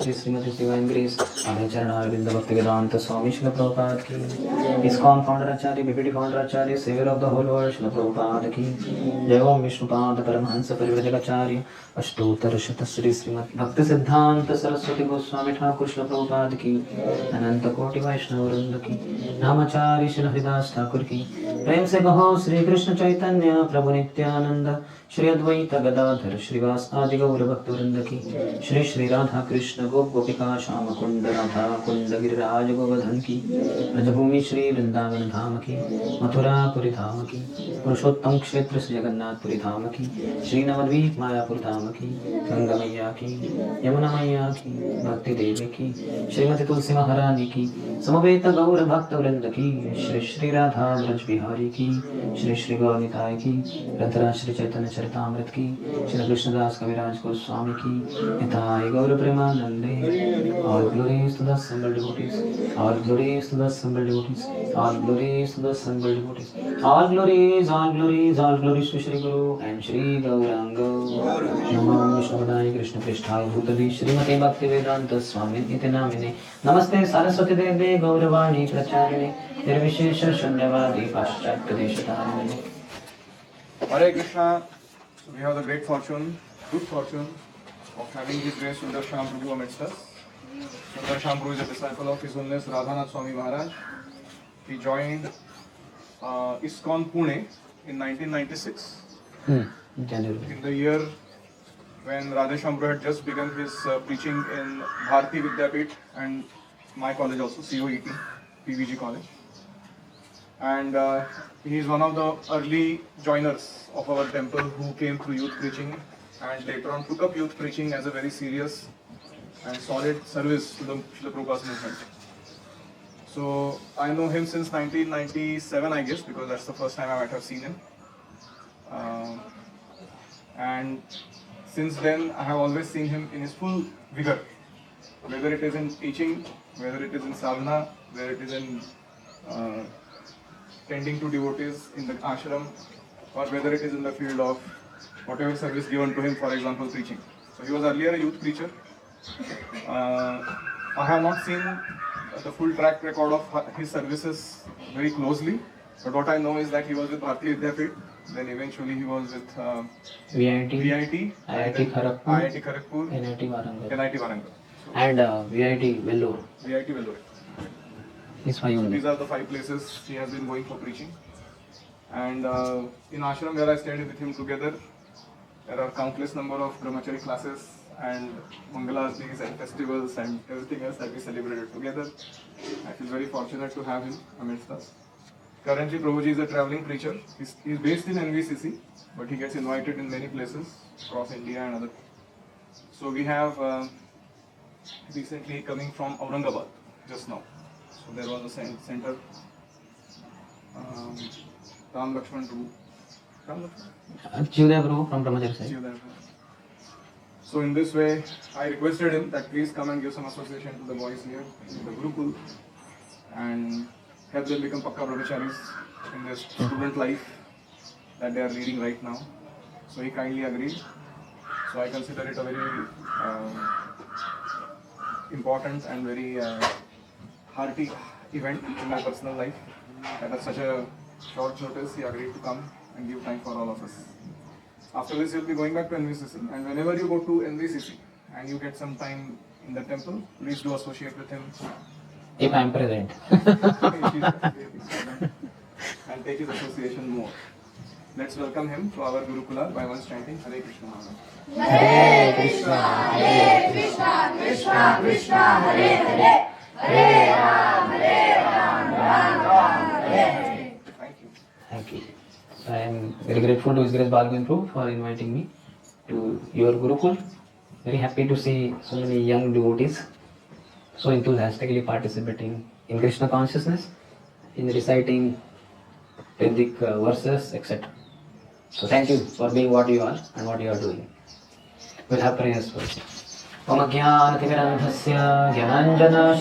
Shri Shrimati divine grace Acharya Bhaktivedanta Swami Srila Prabhupada की ISKCON founder Acharya BBT founder Acharya saviour of the whole world Srila Prabhupada की जय ओम विष्णुपाद परमहंस परिव्रजकाचार्य अष्टोत्तर शत श्री श्रीमद भक्ति सिद्धांत सरस्वती गोस्वामी ठाकुर श्रील प्रभुपाद की अनंत कोटि वैष्णव वृंद की नामाचार्य श्री हरिदास ठाकुर की प्रेम से कहो श्री कृष्ण चैतन्य प्रभु नित्यानंद श्री अद्वैत गदाधर श्रीवास आदि गौर भक्त वृंद की श्री श्री राधा कृष्ण गोप गोपिका श्याम कुंड राधा कुंड गिरिराज गोवर्धन की ब्रजभूमि श्री वृंदावन धाम की मथुरापुरी धाम की पुरुषोत्तम क्षेत्र श्री जगन्नाथपुरी धाम की श्री नवद्वीप मायापुर धाम की गंगा मैया की यमुना मैया की भक्ति देवी की श्रीमती तुलसी महारानी की समवेत गौर भक्त वृंद की श्री श्री राधा ब्रज बिहारी की श्री श्री गौनिताय की ग्रंथराज श्री चैतन्य चरितामृत की श्री कृष्णदास कविराज गोस्वामी की निताय गौर प्रेमानंदे all glories to the assembled devotees, all glories to the assembled devotees, all glories to the assembled devotees, all glories, all glories, all glories to Shri Guru and Shri Gauranga. Namo Vishnupadaya Krishna Pristhaya Bhutali Srimati Bhakti Vedanta Swami Iti Namine Namaste Saraswati Devi Gauravani Pracharine Nirvishesha Shunyavadi Paschatya Deshatarine. Hare Krishna. So we have the great fortune, good fortune of having His Grace Sundar Sham Prabhu amidst us. Sundar Sham Prabhu is a disciple of His Holiness Radhanath Swami Maharaj. He joined ISKCON Pune in 1996. In the year when Radha Sham Prabhu had just begun his preaching in Bharati Vidyapit and my college also, COET, PVG college. And he is one of the early joiners of our temple who came through youth preaching and later on took up youth preaching as a very serious and solid service to the Srila Prabhupada's movement. So I know him since 1997, I guess, because that's the first time I might have seen him. And since then I have always seen him in his full vigor. whether it is in teaching, whether it is in sadhana, whether it is in uh, tending to devotees in the ashram, or whether it is in the field of whatever service given to him, for example, preaching. So he was earlier a youth preacher. I have not seen the full track record of his services very closely, but what I know is that he was with Bharati Vidyapit, then eventually he was with VIT, VIT, IIT Kharagpur, IIT Kharagpur, NIT Warangal, NIT Warangal, and VIT Vellore. VIT Vellore. These five So only. these are the 5 places he has been going for preaching. And in ashram where I studied with him together, there are countless number of brahmachari classes and mangalas and festivals and everything else that we celebrated together. I feel very fortunate to have him amidst us. Currently, Prabhuji is a traveling preacher. He's based in NVCC, but he gets invited in many places across India and other. So we have recently coming from Aurangabad just now. So there was a center, Ram Lakshman Prabhu. Jivdev Prabhu from Brahmachari side. So in this way, I requested him that please come and give some association to the boys here in the Gurukul and help them become Pakka Brahmacharis in their student life that they are leading right now. So he kindly agreed. So I consider it a very important and very hearty event in my personal life. That at such a short notice he agreed to come and give time for all of us. After this, you'll be going back to NVCC, and whenever you go to NVCC and you get some time in the temple, please do associate with him. If I am present. And take his association more. Let's welcome him to our Gurukula by once chanting Hare Krishna. Hare Krishna, Hare Krishna, Krishna Krishna, Hare Hare, Hare Ram, Ram Ram, Hare Hare. Thank you. Thank you. I am very grateful to His Grace Balgavin Prabhu for inviting me to your Gurukul. Very happy to see so many young devotees so enthusiastically participating in Krishna consciousness, in reciting Vedic verses, etc. So thank you for being what you are and what you are doing. We'll have prayers first. Om Jnanatimirandhasya Jnananjana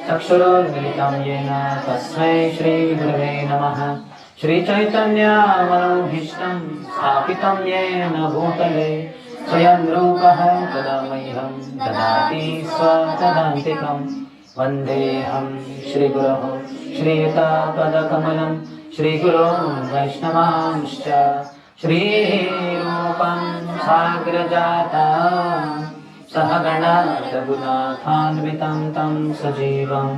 Chakshuromilitam Yena Tasmai Shri Gurave Namaha Shri Chaitanya Manobhishtam Sthapitam Yena Bhutale Swayam Rupaha Tadamaiham Dadati Swatadantikam Vandeham Shri Guraho Shri Yuta Padakamalam Shri Guru Vaishnavamscha Shri Rupam Sagrajata Sahagana Raghunathānvitam Tam Sajivam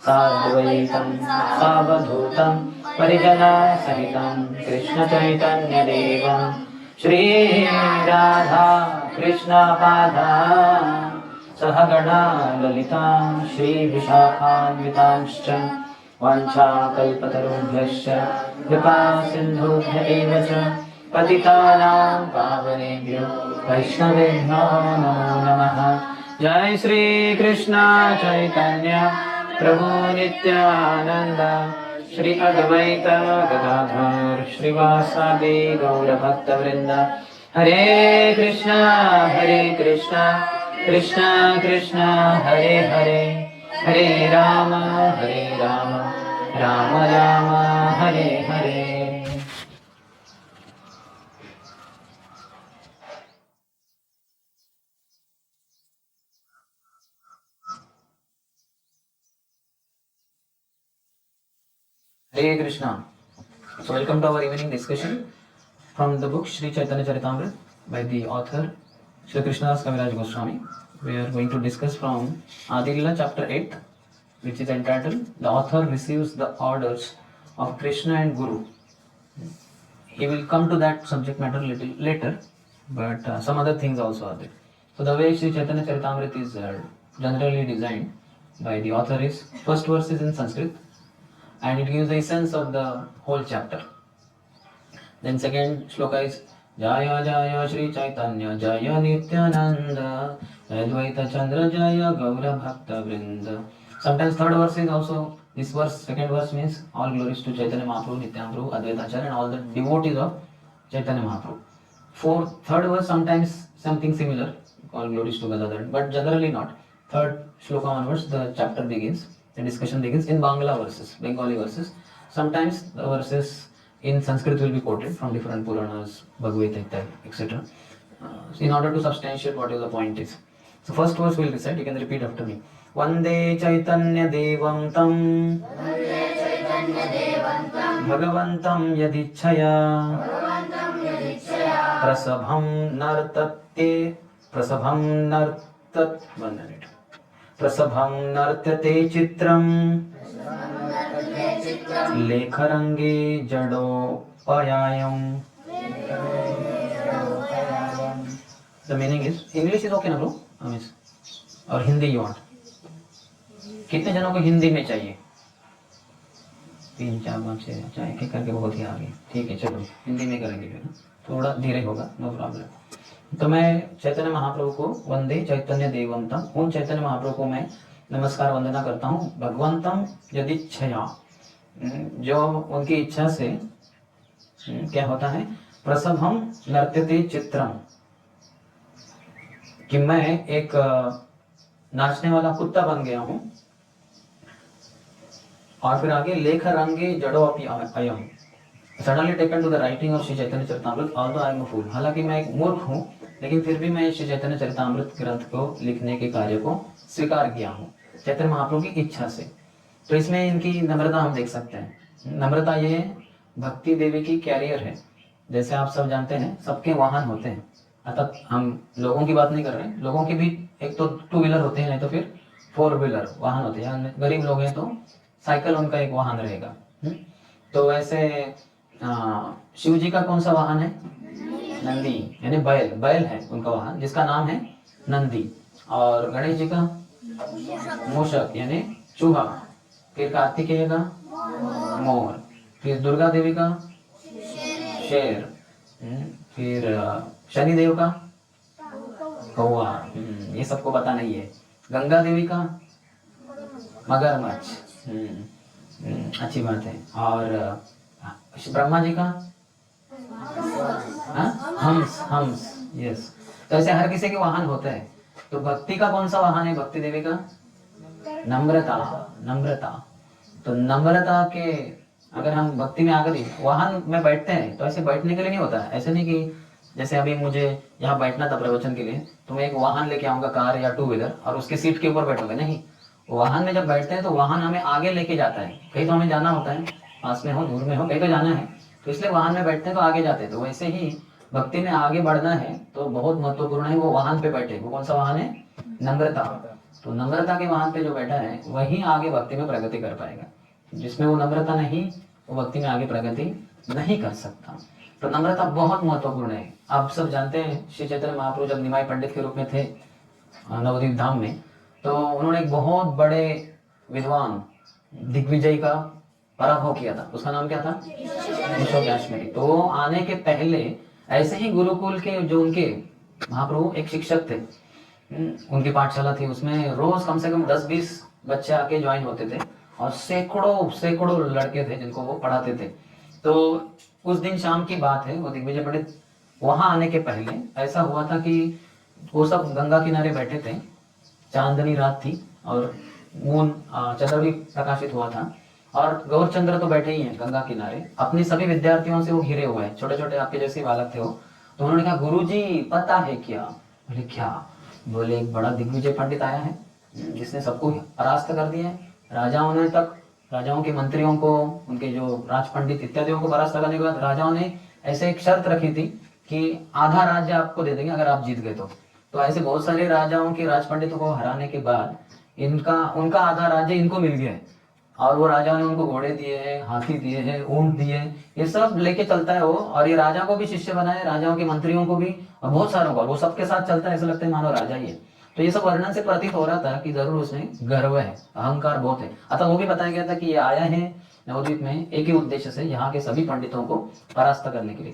Sadvaitam Savadhutam Parijana Sahitam Krishna Chaitanya Devam Shri Radha Krishna Padha Sahagana Lalita Shri Vishakhanvitamscha Vancha Kalpatarubhyascha Kripa Sindhubhya eva cha Patitanam Pavanebhyo Vaishnavebhyo Namo Namaha Jai Shri Krishna Chaitanya Prabhu Nityananda Shri Advaita Gadadhar Shri Vasadi Gaura Bhakta Vrinda Hare Krishna Krishna Krishna Hare Hare Hare Rama Rama Rama Hare Hare. Hare Krishna. So welcome to our evening discussion from the book Sri Chaitanya Charitamrita by the author Sri Krishnadas Kaviraj Goswami. We are going to discuss from Adi-lila chapter 8, which is entitled The Author Receives the Orders of Krishna and Guru. He will come to that subject matter a little later, but some other things also are there. So the way Sri Chaitanya Charitamrita is generally designed by the author is, first verse is in Sanskrit and it gives the essence of the whole chapter. Then second shloka is Jaya Jaya Shri Chaitanya Jaya Nityananda Advaita Chandra Jaya Gaura Bhakta Vrinda. Sometimes third verse is also, this verse, second verse means all glories to Chaitanya Mahaprabhu, Nityananda, Advaita Acharya and all the devotees of Chaitanya Mahaprabhu. Third verse sometimes something similar, all glories to Gadadhar, but generally not. third shloka onwards, the chapter begins, the discussion begins in Bangla verses, Bengali verses. Sometimes the verses in Sanskrit will be quoted from different Puranas, Bhagavad Gita, etc. In order to substantiate what is the point is. So first verse will recite, you can repeat after me. Vande Chaitanya Devam Tam Bhagavantam Yadichaya Prasabham Nartat 1 minute. Prasabham Nartate Chitram Lekharange Jadopayayam. The meaning is, English is okay ना bro? और Hindi you want? कितने जनों को हिंदी में चाहिए? 3 4 5 6 अच्छा एक एक करके बहुत ही आ गए. ठीक है चलो हिंदी में करेंगे फिर, थोड़ा धीरे होगा, नो प्रॉब्लम. तो मैं चैतन्य महाप्रभु को वंदे चैतन्य देवंतम, उन चैतन्य महाप्रभु को मैं नमस्कार वंदना करता हूँ. भगवंतम यदिच्छया, जो उनकी इच्छा से क्या होता है, प्रसभम नर्त्यते चित्रम, कि मैं एक नाचने वाला कुत्ता बन गया हूं. और फिर आगे लेख रंगे जड़ो अयम, suddenly taken to the writing of Shri Chaitanya Charitamrita although I am a fool. हालांकि मैं एक मूर्ख हूं, लेकिन फिर भी मैं श्री चैतन्य चरितामृत ग्रंथ को लिखने के कार्य को स्वीकार किया हूं चैतन्य महाप्रभु की इच्छा से. तो इसमें इनकी नम्रता हम देख सकते हैं. नम्रता ये भक्ति देवी की कैरियर है. जैसे आप सब जानते हैं सबके वाहन होते हैं, अर्थात हम लोगों की बात नहीं कर रहे हैं, लोगों के भी एक तो 2 व्हीलर होते हैं, नहीं तो फिर 4 व्हीलर वाहन होते हैं. गरीब लोग हैं तो साइकिल उनका एक वाहन रहेगा. तो वैसे शिव जी का कौन सा वाहन है? नंदी, यानी बैल है उनका वाहन, जिसका नाम है नंदी. और गणेश जी का मूषक यानी चूहा. फिर कार्तिकेय का मोर. फिर दुर्गा देवी का शेर. फिर शनिदेव का कौवा. ये सबको पता नहीं है. गंगा देवी का मगरमच्छ. अच्छी बात है. और ब्रह्मा जी का हंस. यस. तो ऐसे हर किसी के वाहन होते हैं. तो भक्ति का कौन सा वाहन है? भक्ति देवी का नम्रता. तो नम्रता के अगर हम भक्ति में आकर वाहन में बैठते हैं तो ऐसे बैठने के लिए नहीं होता है. ऐसे नहीं कि जैसे अभी मुझे यहाँ बैठना था प्रवचन के लिए, तो मैं एक वाहन लेके आऊंगा, कार या 2 व्हीलर, और उसके सीट के ऊपर बैठूंगा. नहीं, वाहन में जब बैठते हैं तो वाहन हमें आगे लेके जाता है. कहीं तो हमें जाना होता है, पास में हो दूर में हो, कहीं तो जाना है, तो इसलिए वाहन में बैठते हैं तो आगे जाते हैं. तो वैसे ही भक्ति में आगे बढ़ना है तो बहुत महत्वपूर्ण है वो वाहन पे बैठे. वो कौन सा वाहन है? नम्रता. तो नम्रता के वाहन पे जो बैठा है वही आगे भक्ति में प्रगति कर पाएगा. जिसमें वो नम्रता नहीं, वो भक्ति में आगे प्रगति नहीं कर सकता. तो नम्रता बहुत महत्वपूर्ण है. आप सब जानते हैं श्री चैतन्य महाप्रभु जब निमाई पंडित के रूप में थे नवदीप धाम में, तो उन्होंने एक बहुत बड़े विद्वान दिग्विजय का पराभव किया था. उसका नाम क्या था? विश्वव्यासमेरी. तो आने के पहले ऐसे ही गुरुकुल के जो उनके महाप्रभु एक शिक्षक थे, उनकी पाठशाला थी, उसमें रोज कम से कम 10-20 बच्चे आके ज्वाइन होते थे और सैकड़ों लड़के थे जिनको वो पढ़ाते थे. तो उस दिन शाम की बात है, वो दिग्विजय पंडित वहां आने के पहले ऐसा हुआ था कि वो सब गंगा किनारे बैठे थे, चांदनी रात थी और मून चंद्र भी प्रकाशित हुआ था, और गौरचंद्र तो बैठे ही हैं गंगा किनारे, अपने सभी विद्यार्थियों से वो घिरे हुए हैं, छोटे छोटे आपके जैसे बालक थे वो. तो उन्होंने कहा, गुरुजी पता है क्या? बोले क्या? बोले एक बड़ा दिग्विजय पंडित आया है जिसने सबको परास्त कर दिया है. राजाओं के मंत्रियों को, उनके जो राज पंडित इत्यादियों को परास्त करने के बाद राजाओं ने ऐसे एक शर्त रखी थी कि आधा राज्य आपको दे देंगे अगर आप जीत गए तो. तो ऐसे बहुत सारे राजाओं के राज पंडितों को हराने के बाद उनका आधा राज्य इनको मिल गया है. और वो राजाओं ने उनको घोड़े दिए हैं, हाथी दिए हैं, ऊंट दिए, ये सब लेके चलता है वो. और ये राजा को भी शिष्य बनाए, राजाओं के मंत्रियों को भी, और बहुत सारों को, वो सबके साथ चलता है. ऐसा लगता है मानो राजा ही है. तो ये सब वर्णन से प्रतीत हो रहा था कि जरूर उसमें गर्व है, अहंकार बहुत है. अतः वो भी बताया गया था कि ये आया है नवद्वीप में एक ही उद्देश्य से, यहाँ के सभी पंडितों को परास्त करने के लिए.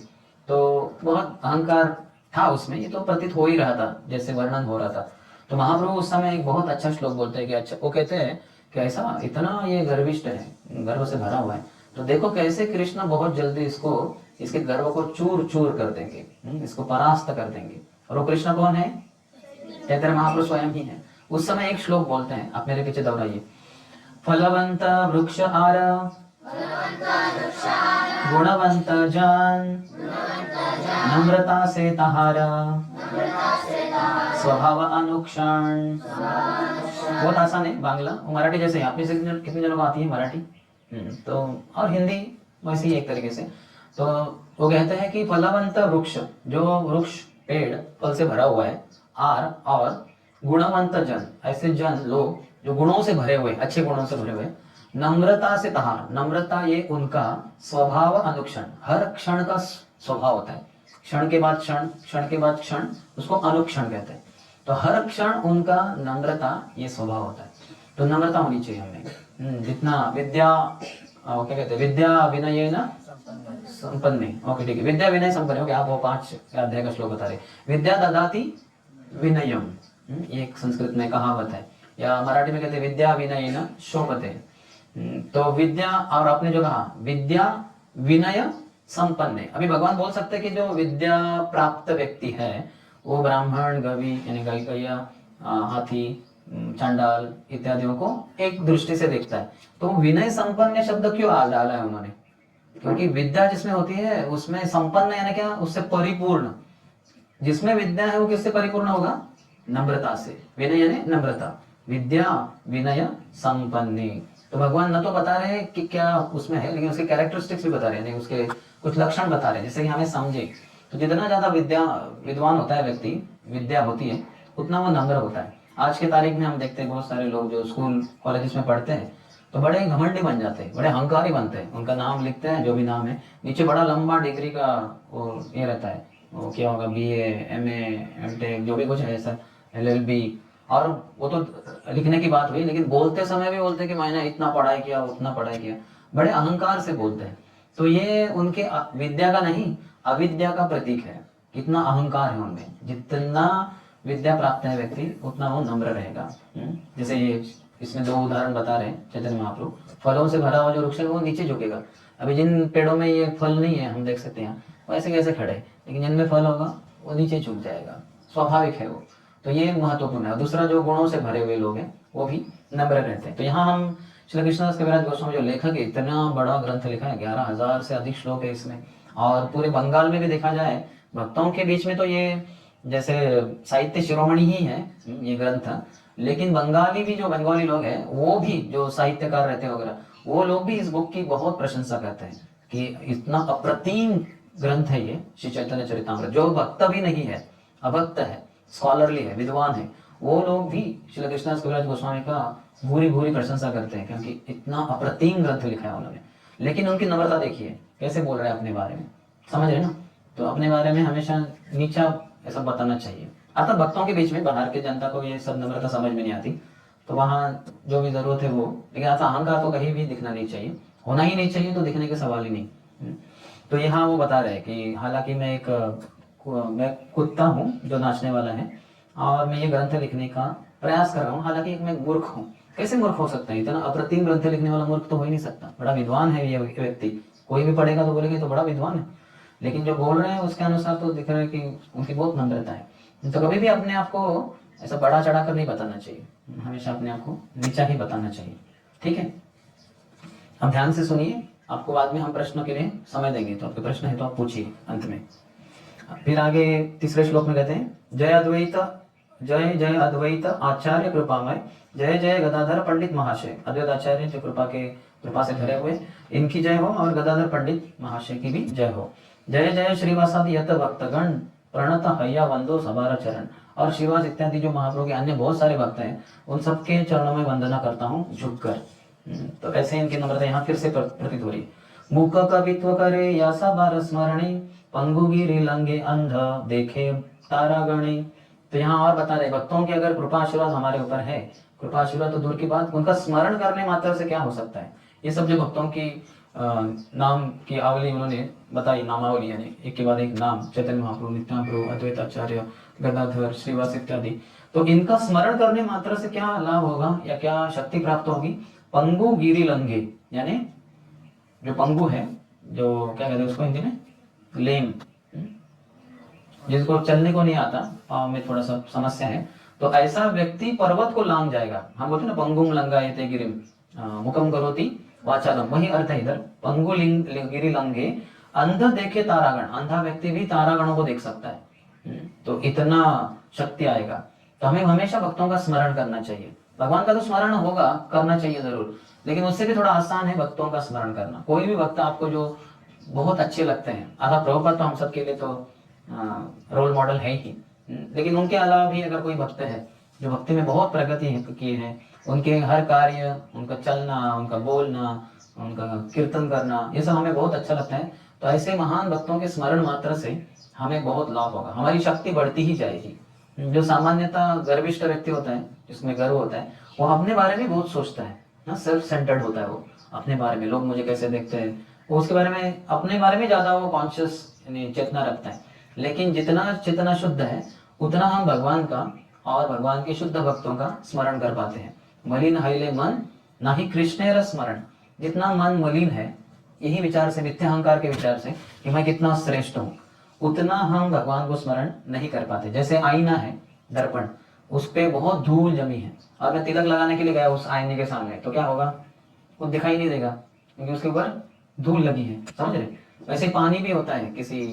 तो बहुत अहंकार था उसमें, ये तो प्रतीत हो ही रहा था जैसे वर्णन हो रहा था. तो महाप्रभु उस समय एक बहुत अच्छा श्लोक बोलते हैं कि अच्छा, वो कहते हैं कि ऐसा इतना ये गर्विष्ठ है, गर्व से भरा हुआ है, तो देखो कैसे कृष्ण बहुत जल्दी इसके गर्व को चूर चूर कर देंगे, इसको परास्त कर देंगे. और वो कृष्ण कौन है? चैतन्य महाप्रभु स्वयं ही है. उस समय एक श्लोक बोलते हैं, आप मेरे पीछे दोहराइए। फलवंत वृक्ष आर, गुणवंत जन, नम्रता से तहारा, स्वभाव अनुक्षण। बहुत आसान है बांग्ला, मराठी जैसे है। आप में से कितने जनों को आती है मराठी? तो और हिंदी वैसे ही एक तरीके से। तो वो कहते हैं कि फलवंत वृक्ष, जो वृक्ष पेड़ फल से भरा हुआ है, आर, और गुणवंत जन, ऐसे जन लोग जो गुणों से भरे हुए, अच्छे गुणों से भरे हुए, नम्रता से तहार, नम्रता ये उनका स्वभाव अनुक्षण, हर क्षण का स्वभाव होता है, क्षण के बाद क्षण, क्षण के बाद क्षण, उसको अनुक्षण कहते हैं। तो हर क्षण उनका नम्रता ये स्वभाव होता है। तो नम्रता होनी चाहिए हमें। जितना विद्या क्या कहते हैं, विद्या विनय न संपन्ने, ओके ठीक है, विद्या विनय संपन्न। ओके, आप वो 5 अध्याय का श्लोक बता रहे, विद्या ददाति विनयम, ये एक संस्कृत में कहावत है, या मराठी में कहते हैं विद्या विनय न शोभते। तो विद्या, और आपने जो कहा विद्या विनय संपन्न, अभी भगवान बोल सकते हैं कि जो विद्या प्राप्त व्यक्ति है वो ब्राह्मण, गवि यानी गाय गैया, हाथी, चांडाल इत्यादियों को एक दृष्टि से देखता है। तो विनय संपन्न शब्द क्यों डाला है उन्होंने? क्योंकि विद्या जिसमें होती है उसमें संपन्न यानी क्या, उससे परिपूर्ण। जिसमें विद्या है वो किससे परिपूर्ण होगा? नम्रता से। विनय यानी नम्रता, विद्या विनय संपन्नी। तो भगवान न तो बता रहे हैं कि क्या उसमें है, लेकिन उसके कैरेक्टरिस्टिक्स भी बता रहे हैं, उसके कुछ लक्षण बता रहे हैं जिससे कि हमें समझे। तो जितना ज्यादा विद्वान होता है व्यक्ति, विद्या होती है, उतना वो नम्र होता है। आज के तारीख में हम देखते हैं बहुत सारे लोग जो स्कूल कॉलेजेस में पढ़ते हैं तो बड़े घमंडी बन जाते हैं, बड़े अहंकारी बनते हैं। उनका नाम लिखते हैं, जो भी नाम है, नीचे बड़ा लंबा डिग्री का वो ये रहता है, वो क्या होगा, BA, MA, MTech, जो भी कुछ है ऐसा, LLB। और वो तो लिखने की बात हुई, लेकिन बोलते समय भी बोलते हैं कि मैंने इतना पढ़ाई किया, उतना पढ़ाई किया, बड़े अहंकार से बोलते हैं। तो ये उनके विद्या का नहीं, अविद्या का प्रतीक है। कितना अहंकार है उनमें। जितना विद्या प्राप्त है व्यक्ति उतना वो नम्र रहेगा। जैसे ये इसमें 2 उदाहरण बता रहे हैं चैतन्य महाप्रभु। फलों से भरा हुआ जो वृक्ष है वो नीचे झुकेगा। अभी जिन पेड़ों में ये फल नहीं है, हम देख सकते हैं वैसे कैसे खड़े, लेकिन जिनमें फल होगा वो नीचे झुक जाएगा, स्वाभाविक है वो। तो ये महत्वपूर्ण है। दूसरा, जो गुणों से भरे हुए लोग हैं वो भी नम्र रहते हैं। तो यहाँ हम श्री कृष्णदास कविराज गोस्वामी जो लेखक है, इतना बड़ा ग्रंथ लिखा है, 11,000 से अधिक श्लोक है इसमें। और पूरे बंगाल में भी देखा जाए भक्तों के बीच में तो ये जैसे साहित्य शिरोमणि ही है ये ग्रंथ। लेकिन बंगाली भी, जो बंगाली लोग हैं वो भी, जो साहित्यकार रहते हैं वगैरह, वो लोग भी इस बुक की बहुत प्रशंसा करते हैं कि इतना अप्रतिम ग्रंथ है ये श्री चैतन्य चरितामृत। जो भक्त भी नहीं है, अभक्त है, स्कॉलरली है, विद्वान है, वो लोग भी श्री कृष्णदास कविराज गोस्वामी का भूरी भूरी प्रशंसा करते हैं, क्योंकि इतना अप्रतिम ग्रंथ लिखा है उन्होंने। लेकिन उनकी नम्रता देखिए कैसे बोल रहे हैं अपने बारे में, समझ रहे ना? तो अपने बारे में हमेशा नीचा ऐसा बताना चाहिए। अतः भक्तों के बीच में, बाहर के जनता को ये सब नम्रता समझ में नहीं आती, तो वहाँ जो भी जरूरत है वो, लेकिन ऐसा अहंकार तो कहीं भी दिखना नहीं चाहिए, होना ही नहीं चाहिए, तो दिखने के सवाल ही नहीं। तो यहाँ वो बता रहे हैं कि हालांकि मैं कुत्ता हूँ जो नाचने वाला है, और मैं ये ग्रंथ लिखने का प्रयास कर रहा हूँ, हालांकि मैं मूर्ख हूँ। कैसे मूर्ख हो सकता है? इतना अप्रतिम ग्रंथ लिखने वाला मूर्ख तो हो ही नहीं सकता। बड़ा विद्वान है ये व्यक्ति, कोई भी पढ़ेगा तो बोलेगा तो बड़ा विद्वान है। लेकिन जो बोल रहे हैं उसके अनुसार तो दिख रहा है कि उनकी बहुत नम्रता है। तो कभी भी अपने आप को ऐसा बड़ा चढ़ा कर नहीं बताना चाहिए, हमेशा अपने आप को नीचा ही बताना चाहिए। ठीक है, अब ध्यान से सुनिए, आपको बाद में हम प्रश्नों के लिए समय देंगे, तो आपके प्रश्न है तो आप पूछिए अंत में। फिर आगे तीसरे श्लोक में कहते हैं, जय अद्वैत, जय जय अद्वैत आचार्य कृपामय, जय जय गदाधर पंडित महाशय। अद्वैत आचार्य जो कृपा से भरे हुए, इनकी जय हो, और गदाधर पंडित महाशय की भी जय हो। जय जय श्रीवासादि यत भक्तगण, प्रणत हैया वंदो सबार चरण। और श्रीवास इत्यादि जो महाप्रभु के अन्य बहुत सारे भक्त हैं, उन सबके चरणों में वंदना करता हूँ झुककर। तो ऐसे इनकी नम्रता यहाँ फिर से प्रतीत हो रही। मुख कवित्व करे या सबार स्मरणी, पंगु गिरि लंगे अंध देखे तारागणी। तो यहाँ और बता रहे, भक्तों के अगर कृपा आशीर्वाद हमारे ऊपर है, कृपा आशीर्वाद तो दूर की बात, उनका स्मरण करने मात्र से क्या हो सकता है। ये सब जो भक्तों की नाम की आवली उन्होंने बताई, नामावली यानी एक के बाद एक नाम, चैतन्य महाप्रभु, नित्य महाप्रभु, अद्वैत आचार्य, गदाधर, श्रीवास इत्यादि। तो इनका स्मरण करने मात्र से क्या लाभ होगा या क्या शक्ति प्राप्त होगी? पंगु गिरि लंगे, यानी जो पंगु है, जो क्या कहते हैं उसको हिंदी में, लेम, जिसको चलने को नहीं आता, पाँव में थोड़ा सा समस्या है, तो ऐसा व्यक्ति पर्वत को लांग जाएगा। हम बोलते हैं ना पंगुम लंगायते गिरिम मुकम करोति वाचालम, वही अर्थ है इधर। पंगु गिरि लंघे, अंधा देखे तारागण, अंधा व्यक्ति भी तारागणों को देख सकता है। तो इतना शक्ति आएगा। तो हमें हमेशा भक्तों का स्मरण करना चाहिए। भगवान का तो स्मरण होगा, करना चाहिए जरूर, लेकिन उससे भी थोड़ा आसान है भक्तों का स्मरण करना। कोई भी भक्त आपको जो बहुत अच्छे लगते हैं, आधा प्रभुपाद तो हम सबके लिए तो रोल मॉडल है ही, लेकिन उनके अलावा भी अगर कोई भक्त है जो भक्ति में बहुत प्रगति किए हैं, उनके हर कार्य, उनका चलना, उनका बोलना, उनका कीर्तन करना, ये सब हमें बहुत अच्छा लगता है। तो ऐसे महान भक्तों के स्मरण मात्र से हमें बहुत लाभ होगा, हमारी शक्ति बढ़ती ही जाएगी। जो सामान्यतः गर्विष्ठ व्यक्ति होता है, जिसमें गर्व होता है, वो अपने बारे में बहुत सोचता है ना, सेल्फ सेंटर्ड होता है वो अपने बारे में, लोग मुझे कैसे देखते हैं, वो उसके बारे में, अपने बारे में ज्यादा वो कॉन्शियस यानी चेतना रखता है। लेकिन जितना चेतना शुद्ध है उतना हम भगवान का और भगवान के शुद्ध भक्तों का स्मरण कर पाते हैं। मलिन हईले मन ना ही कृष्ण स्मरण, जितना मन मलिन है, यही विचार से, मिथ्या अहंकार के विचार से कि मैं कितना श्रेष्ठ हूँ, उतना हम भगवान को स्मरण नहीं कर पाते। जैसे आईना है, दर्पण, उस पे बहुत धूल जमी है और मैं तिलक लगाने के लिए गया उस आईने के सामने, तो क्या होगा, वो दिखाई नहीं देगा क्योंकि उसके ऊपर धूल लगी है, समझ रहे। वैसे पानी भी होता है किसी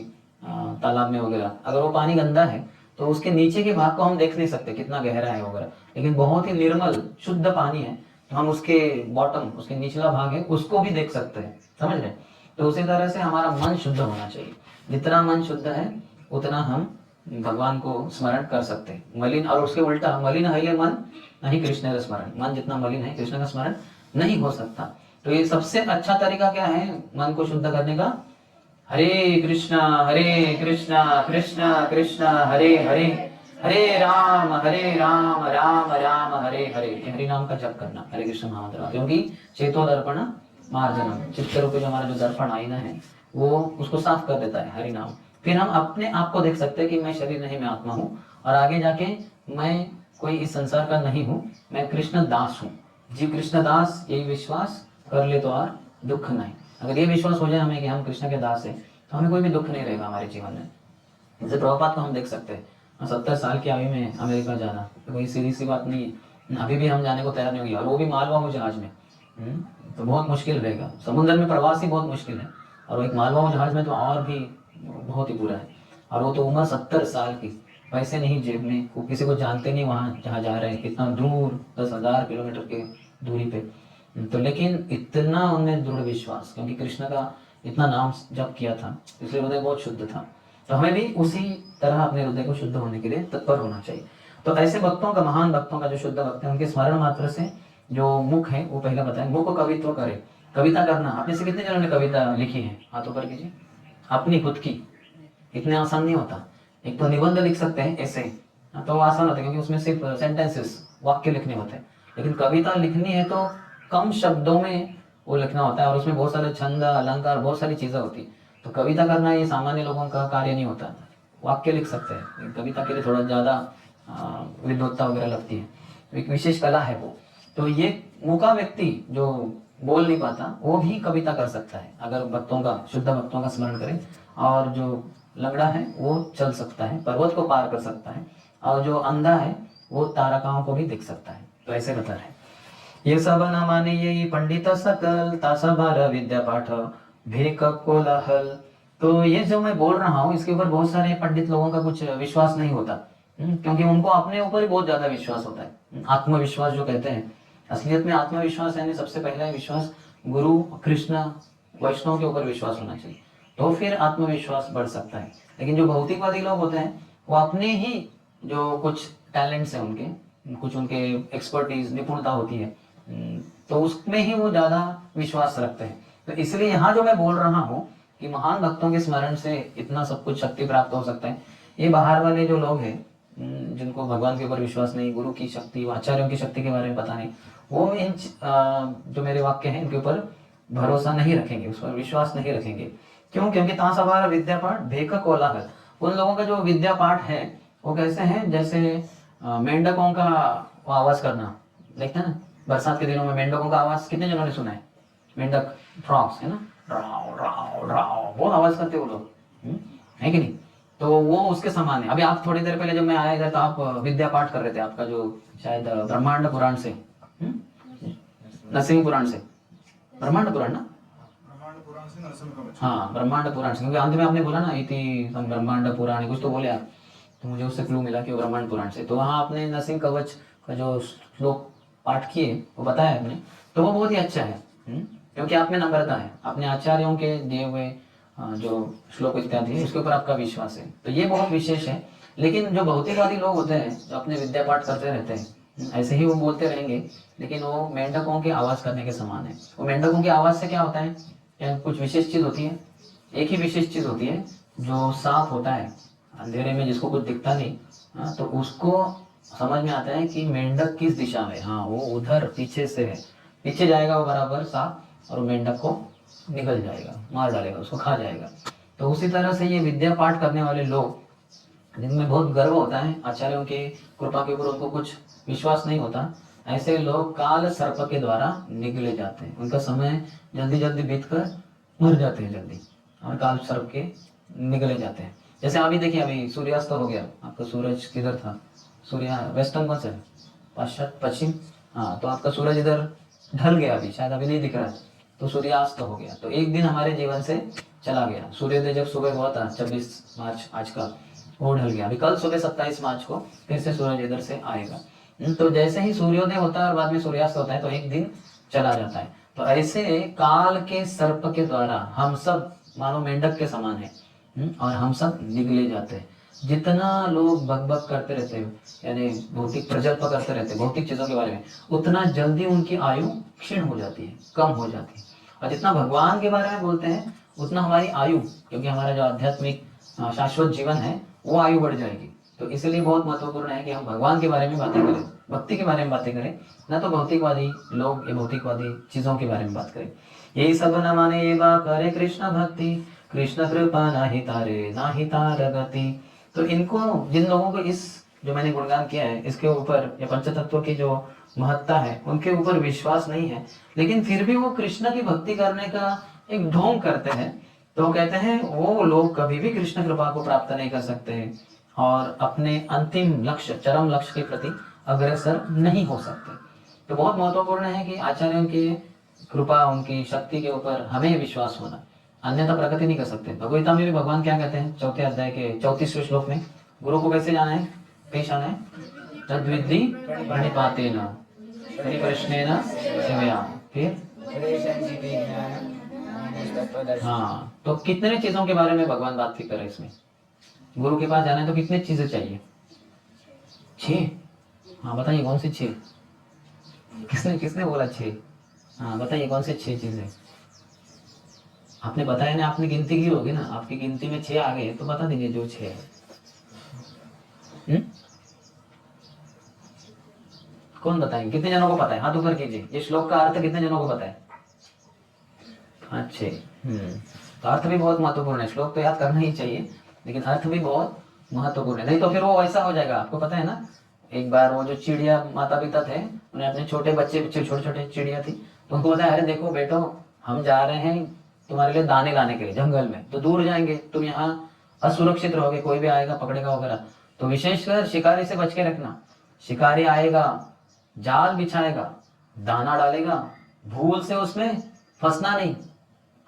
तालाब में वगैरह, अगर वो पानी गंदा है तो उसके नीचे के भाग को हम देख नहीं सकते कितना गहरा है वगैरह, लेकिन बहुत ही निर्मल शुद्ध पानी है तो हम उसके बॉटम, उसके निचला भाग है, उसको भी देख सकते हैं, समझ रहे। तो उसी तरह से हमारा मन शुद्ध होना चाहिए। जितना मन शुद्ध है उतना हम भगवान को स्मरण कर सकते हैं। मलिन, और उसके उल्टा, मलिन है मन नहीं कृष्ण का स्मरण, मन जितना मलिन है कृष्ण का स्मरण नहीं हो सकता। तो ये सबसे अच्छा तरीका क्या है मन को शुद्ध करने का? हरे कृष्णा कृष्णा कृष्णा हरे हरे, हरे राम राम राम हरे हरे। हरि नाम का जप करना, हरे कृष्ण महामंत्र, क्योंकि चेतो दर्पण मार्जनम, चित्त रूपी जो हमारा जो दर्पण आईना है वो उसको साफ कर देता है हरि नाम। फिर हम अपने आप को देख सकते हैं कि मैं शरीर नहीं, मैं आत्मा हूँ, और आगे जाके मैं कोई इस संसार का नहीं हूँ, मैं कृष्ण दास हूँ। जीव कृष्ण दास, यही विश्वास कर ले तो और दुख नहीं। अगर ये विश्वास हो जाए हमें कि हम कृष्ण के दास हैं, तो हमें कोई भी दुख नहीं रहेगा हमारे जीवन में। जैसे प्रभुपाद को हम देख सकते हैं, 70 साल की आयु में अमेरिका जाना तो कोई सीधी सी बात नहीं है। अभी भी हम जाने को तैयार नहीं होगी, और वो भी मालवाहू जहाज में। तो बहुत मुश्किल रहेगा, समुद्र में प्रवास ही बहुत मुश्किल है, और एक मालवाहू जहाज में तो और भी बहुत ही बुरा है। और वो तो उम्र 70 साल की, पैसे नहीं जेब में, वो किसी को जानते नहीं वहाँ जहाँ जा रहे हैं, इतना दूर 10,000 किलोमीटर के दूरी पे। तो लेकिन इतना उनमें दृढ़ विश्वास, क्योंकि कृष्ण का इतना नाम जप किया था, इसलिए हृदय बहुत शुद्ध था। तो हमें भी उसी तरह अपने हृदय को शुद्ध होने के लिए तत्पर होना चाहिए। तो ऐसे भक्तों का, महान भक्तों का जो शुद्ध भक्त है, उनके स्मरण मात्र से जो मुख है, वो पहले बताएं, मुख कवित्व करे। कविता करना, आप में से कितने जनों ने कविता लिखी है? हाथ ऊपर कीजिए। अपनी खुद की, इतने आसान नहीं होता। एक तो निबंध लिख सकते हैं ऐसे, तो वो आसान होता है क्योंकि उसमें सिर्फ सेंटेंसेस, वाक्य लिखने होते हैं। लेकिन कविता लिखनी है तो कम शब्दों में वो लिखना होता है, और उसमें बहुत सारे छंद, अलंकार, बहुत सारी चीजें होती है। तो कविता करना ये सामान्य लोगों का कार्य नहीं होता। वाक्य लिख सकते हैं, कविता के लिए थोड़ा ज्यादा विद्वत्ता वगैरह लगती है, एक विशेष कला है वो। तो ये मूका व्यक्ति जो बोल नहीं पाता, वो भी कविता कर सकता है अगर भक्तों का, शुद्ध भक्तों का स्मरण करे। और जो लंगड़ा है वो चल सकता है, पर्वत को पार कर सकता है, और जो अंधा है वो तारकाओं को भी देख सकता है। तो ऐसे बता रहे, ये सब न माने यही पंडित सकल, तासभार विद्या पाठ भेक कोलाहल। तो ये जो मैं बोल रहा हूँ, इसके ऊपर बहुत सारे पंडित लोगों का कुछ विश्वास नहीं होता, क्योंकि उनको अपने ऊपर ही बहुत ज्यादा विश्वास होता है। आत्मविश्वास जो कहते हैं, असलियत में आत्मविश्वास यानी सबसे पहला विश्वास गुरु, कृष्ण, वैष्णव के ऊपर विश्वास होना चाहिए, तो फिर आत्मविश्वास बढ़ सकता है। लेकिन जो भौतिकवादी लोग होते हैं, वो अपने ही जो कुछ टैलेंट्स हैं उनके, कुछ उनके एक्सपर्टीज, निपुणता होती है, तो उसमें ही वो ज्यादा विश्वास रखते हैं। तो इसलिए यहाँ जो मैं बोल रहा हूँ कि महान भक्तों के स्मरण से इतना सब कुछ शक्ति प्राप्त हो सकता है, ये बाहर वाले जो लोग हैं जिनको भगवान के ऊपर विश्वास नहीं, गुरु की शक्ति, आचार्यों की शक्ति के बारे में पता नहीं, वो इन जो मेरे वाक्य हैं इनके ऊपर भरोसा नहीं रखेंगे, उस पर विश्वास नहीं रखेंगे। क्यों? क्योंकि तासभार विद्या पाठ भेक कोलाहल, उन लोगों का जो विद्या पाठ है वो कैसे है, जैसे मेंढकों का आवाज करना, देखते हैं ना बरसात के दिनों में मेंढकों का आवाज, कितने जनों ने सुना है? मेंढक, फ्रॉक्स है ना, राव राव राव, बहुत आवाज करते वो लोग, है कि नहीं? तो वो उसके समान है। अभी आप थोड़ी देर पहले जब मैं आया इधर तो आप विद्या पाठ कर रहे थे, आपका जो शायद ब्रह्मांड पुराण से, नरसिंह पुराण से, ब्रह्मांड पुराण ना, ब्रह्मांड पुराण से नरसिंह कवच। हाँ ब्रह्मांड पुराण से, क्योंकि अंत में आपने बोला ना इति ब्रह्मांड पुराण कुछ तो बोले आप, तो मुझे उससे क्लू मिला कि वो ब्रह्मांड पुराण से। तो वहाँ आपने नरसिंह कवच का जो श्लोक पाठ किए वो बताया आपने, तो वो बहुत ही अच्छा है। क्योंकि आप में नम्रता है, अपने आचार्यों के दिए हुए जो श्लोक इत्यादि है उसके ऊपर आपका विश्वास है, तो ये बहुत विशेष है। लेकिन जो भौतिकवादी लोग होते हैं जो अपने विद्या पाठ करते रहते हैं, ऐसे ही वो बोलते रहेंगे, लेकिन वो मेंढकों की आवाज करने के समान है। वो मेंढकों की आवाज से क्या होता है, क्या कुछ विशेष चीज होती है? एक ही विशेष चीज होती है, जो सांप होता है अंधेरे में जिसको कुछ दिखता नहीं, तो उसको समझ में आता है कि मेंढक किस दिशा में, हाँ वो उधर पीछे से है, पीछे जाएगा वो बराबर सांप, और वो मेंढक को निकल जाएगा, मार डालेगा, उसको खा जाएगा। तो उसी तरह से ये विद्या पाठ करने वाले लोग जिनमें बहुत गर्व होता है, आचार्यों की कृपा के ऊपर उनको कुछ विश्वास नहीं होता, ऐसे लोग काल सर्प के द्वारा निकले जाते हैं। उनका समय जल्दी जल्दी बीत कर मर जाते हैं जल्दी, और काल सर्प के निकले जाते हैं। जैसे अभी देखिए, अभी सूर्यास्त हो गया, आपका सूरज किधर था, सूर्य वेस्टर्न कौन सा है, पश्चिम पश्चिम, हाँ तो आपका सूरज इधर ढल गया, अभी शायद अभी नहीं दिख रहा है, तो सूर्यास्त हो गया। तो एक दिन हमारे जीवन से चला गया। सूर्योदय जब सुबह हुआ था 26 मार्च आज का, वो ढल गया। अभी कल सुबह 27 मार्च को फिर से सूरज इधर से आएगा। तो जैसे ही सूर्योदय होता है और बाद में सूर्यास्त होता है, तो एक दिन चला जाता है। तो ऐसे काल के सर्प के द्वारा हम सब मानो मेंढक के समान है, और हम सब निगले जाते हैं। जितना लोग बकबक करते रहते हैं, यानी भौतिक प्रजल्प करते रहते हैं भौतिक चीजों के बारे में, उतना जल्दी उनकी आयु क्षीण हो जाती है, कम हो जाती है। और जितना भगवान के बारे में बोलते हैं उतना हमारी आयु, क्योंकि हमारा जो आध्यात्मिक शाश्वत जीवन है वो आयु बढ़ जाएगी। तो इसलिए बहुत महत्वपूर्ण है कि हम भगवान के बारे में बातें करें, भक्ति के बारे में बातें करें, न तो भौतिकवादी लोग ये भौतिकवादी चीजों के बारे में बात करें। यही सब न माने ये बा करे कृष्ण भक्ति, कृष्ण कृपा नाही तारे नाही तार गति। तो इनको, जिन लोगों को इस जो मैंने गुणगान किया है इसके ऊपर, या पंचतत्व की जो महत्ता है उनके ऊपर विश्वास नहीं है, लेकिन फिर भी वो कृष्ण की भक्ति करने का एक ढोंग करते हैं, तो कहते हैं वो लोग कभी भी कृष्ण कृपा को प्राप्त नहीं कर सकते और अपने अंतिम लक्ष्य, चरम लक्ष्य के प्रति अग्रसर नहीं हो सकते। तो बहुत महत्वपूर्ण है कि आचार्यों की कृपा, उनकी शक्ति के ऊपर हमें विश्वास होना, अन्यथा प्रगति नहीं कर सकते। भगवद्गीता में भी भगवान क्या कहते हैं, 4 अध्याय के 34वें श्लोक में, गुरु को कैसे जाना है, पेश आना है, तद्विद्धि प्रणिपातेन परिप्रश्नेन सेवया। फिर हाँ, तो कितने चीजों के बारे में भगवान बात कर रहे हैं इसमें। गुरु के पास जाना है तो कितने चीजें चाहिए, 6। हाँ बताइए कौन सी 6, किसने किसने बोला 6? हाँ बताइए कौन से 6 चीजें। आपने बताया ना, आपने गिनती की होगी ना, आपकी गिनती में 6 आ गए तो बता दीजिए जो 6 है। कौन बताएंगे, कितने जनों को पता है, हाथ ऊपर कीजिए। ये श्लोक का अर्थ कितने जनों को पता है? अच्छे। तो अर्थ भी बहुत महत्वपूर्ण है, श्लोक तो याद करना ही चाहिए, लेकिन अर्थ भी बहुत महत्वपूर्ण है, नहीं तो फिर वो वैसा हो जाएगा। आपको पता है ना, एक बार वो जो चिड़िया माता पिता थे, उन्हें अपने छोटे बच्चे, छोटे छोटे चिड़िया थी, तो उनको बताया, अरे देखो बेटो, हम जा रहे हैं तुम्हारे लिए दाने लाने के लिए जंगल में, तो दूर जाएंगे, तुम यहाँ असुरक्षित रहोगे, कोई भी आएगा पकड़ेगा वगैरह, तो विशेषकर शिकारी से बच के रखना। शिकारी आएगा, जाल बिछाएगा, दाना डालेगा, भूल से उसमें फंसना नहीं।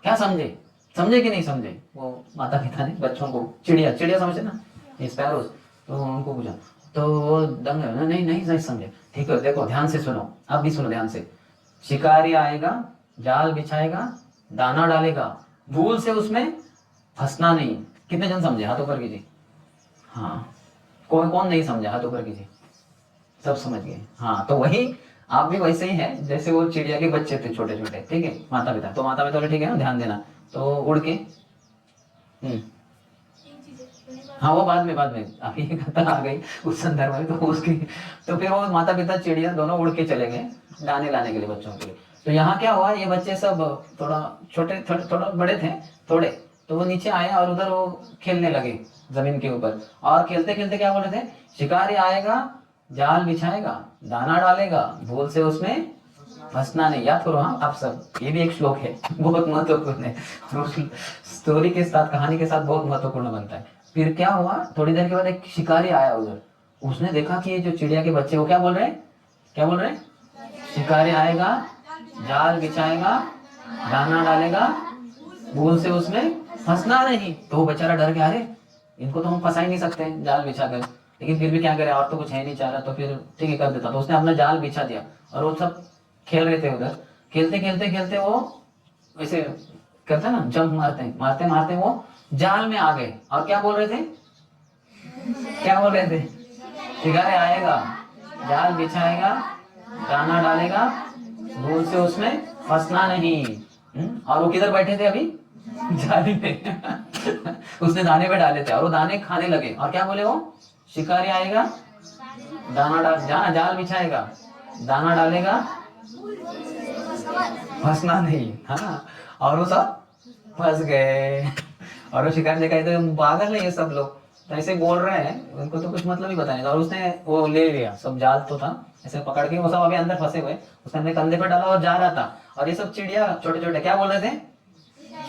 क्या समझे, समझे कि नहीं समझे? वो माता पिता ने बच्चों को, चिड़िया चिड़िया समझे ना, स्पैरोज, तो उनको पूछा, तो वो दंग, नहीं नहीं सही समझे, ठीक है देखो ध्यान से सुनो, आप भी सुनो ध्यान से। शिकारी आएगा, जाल बिछाएगा, दाना डालेगा, भूल से उसमें फंसना नहीं। कितने जन समझे, हाथ ऊपर कीजिए। हाँ, कौन कौन नहीं समझा, हाथ ऊपर कीजिए। सब समझ गए। हाँ, तो वही आप भी वैसे ही है जैसे वो चिड़िया के बच्चे थे छोटे छोटे, ठीक है, माता पिता, तो माता पिता ठीक है ना, ध्यान देना, तो उड़ के हाँ वो बाद में अभी एक कथा आ गई उस संदर्भ में, तो उसकी, तो फिर वो माता पिता चिड़िया दोनों उड़ के चले गए दाने लाने के लिए बच्चों के लिए। तो यहाँ क्या हुआ, ये बच्चे सब थोड़ा छोटे, थोड़ा बड़े थे थोड़े, तो वो नीचे आए और उधर वो खेलने लगे जमीन के ऊपर, और खेलते खेलते क्या बोले थे, शिकारी आएगा, जाल बिछाएगा, दाना डालेगा, भूल से उसमें फंसना नहीं। याद करो हाँ आप सब, ये भी एक श्लोक है, बहुत महत्वपूर्ण है, स्टोरी के साथ, कहानी के साथ बहुत महत्वपूर्ण बनता है। फिर क्या हुआ, थोड़ी देर के बाद एक शिकारी आया उधर, उसने देखा कि ये जो चिड़िया के बच्चे, वो क्या बोल रहे हैं, क्या बोल रहे हैं, शिकारी आएगा, जाल बिछाएगा, दाना डालेगा, भूल से उसमें फंसना नहीं। तो वो बेचारा डर गया, अरे इनको तो हम फंसा ही नहीं सकते जाल बिछा कर, लेकिन फिर भी क्या करे, और तो कुछ है नहीं चाह रहा, तो फिर ठीक है कर देता। तो उसने अपना जाल बिछा दिया और वो सब खेल रहे थे उधर। खेलते खेलते खेलते वो ऐसे करते हैं ना, जंप मारते हैं, मारते मारते वो जाल में आ गए। और क्या बोल रहे थे, क्या बोल रहे थे, शिकारी आएगा, जाल बिछाएगा, दाना डालेगा, भूल से उसमें फंसना नहीं। और वो किधर बैठे थे अभी, जाली में उसने दाने पे डाले थे और वो दाने खाने लगे। और क्या बोले वो, शिकारी आएगा, दाना डाल, जाल बिछाएगा, दाना डालेगा, फंसना नहीं। हाँ, और वो सब फंस गए। और वो शिकारी देखा, तो पागल है ये सब लोग, तो ऐसे बोल रहे हैं, उनको तो कुछ मतलब ही पता नहीं था। और उसने वो ले लिया सब, जाल तो था, ऐसे पकड़ के वो सब अभी अंदर फंसे हुए, उसने अपने कंधे पे डाला और जा रहा था। और ये सब चिड़िया छोटे छोटे क्या बोल रहे थे,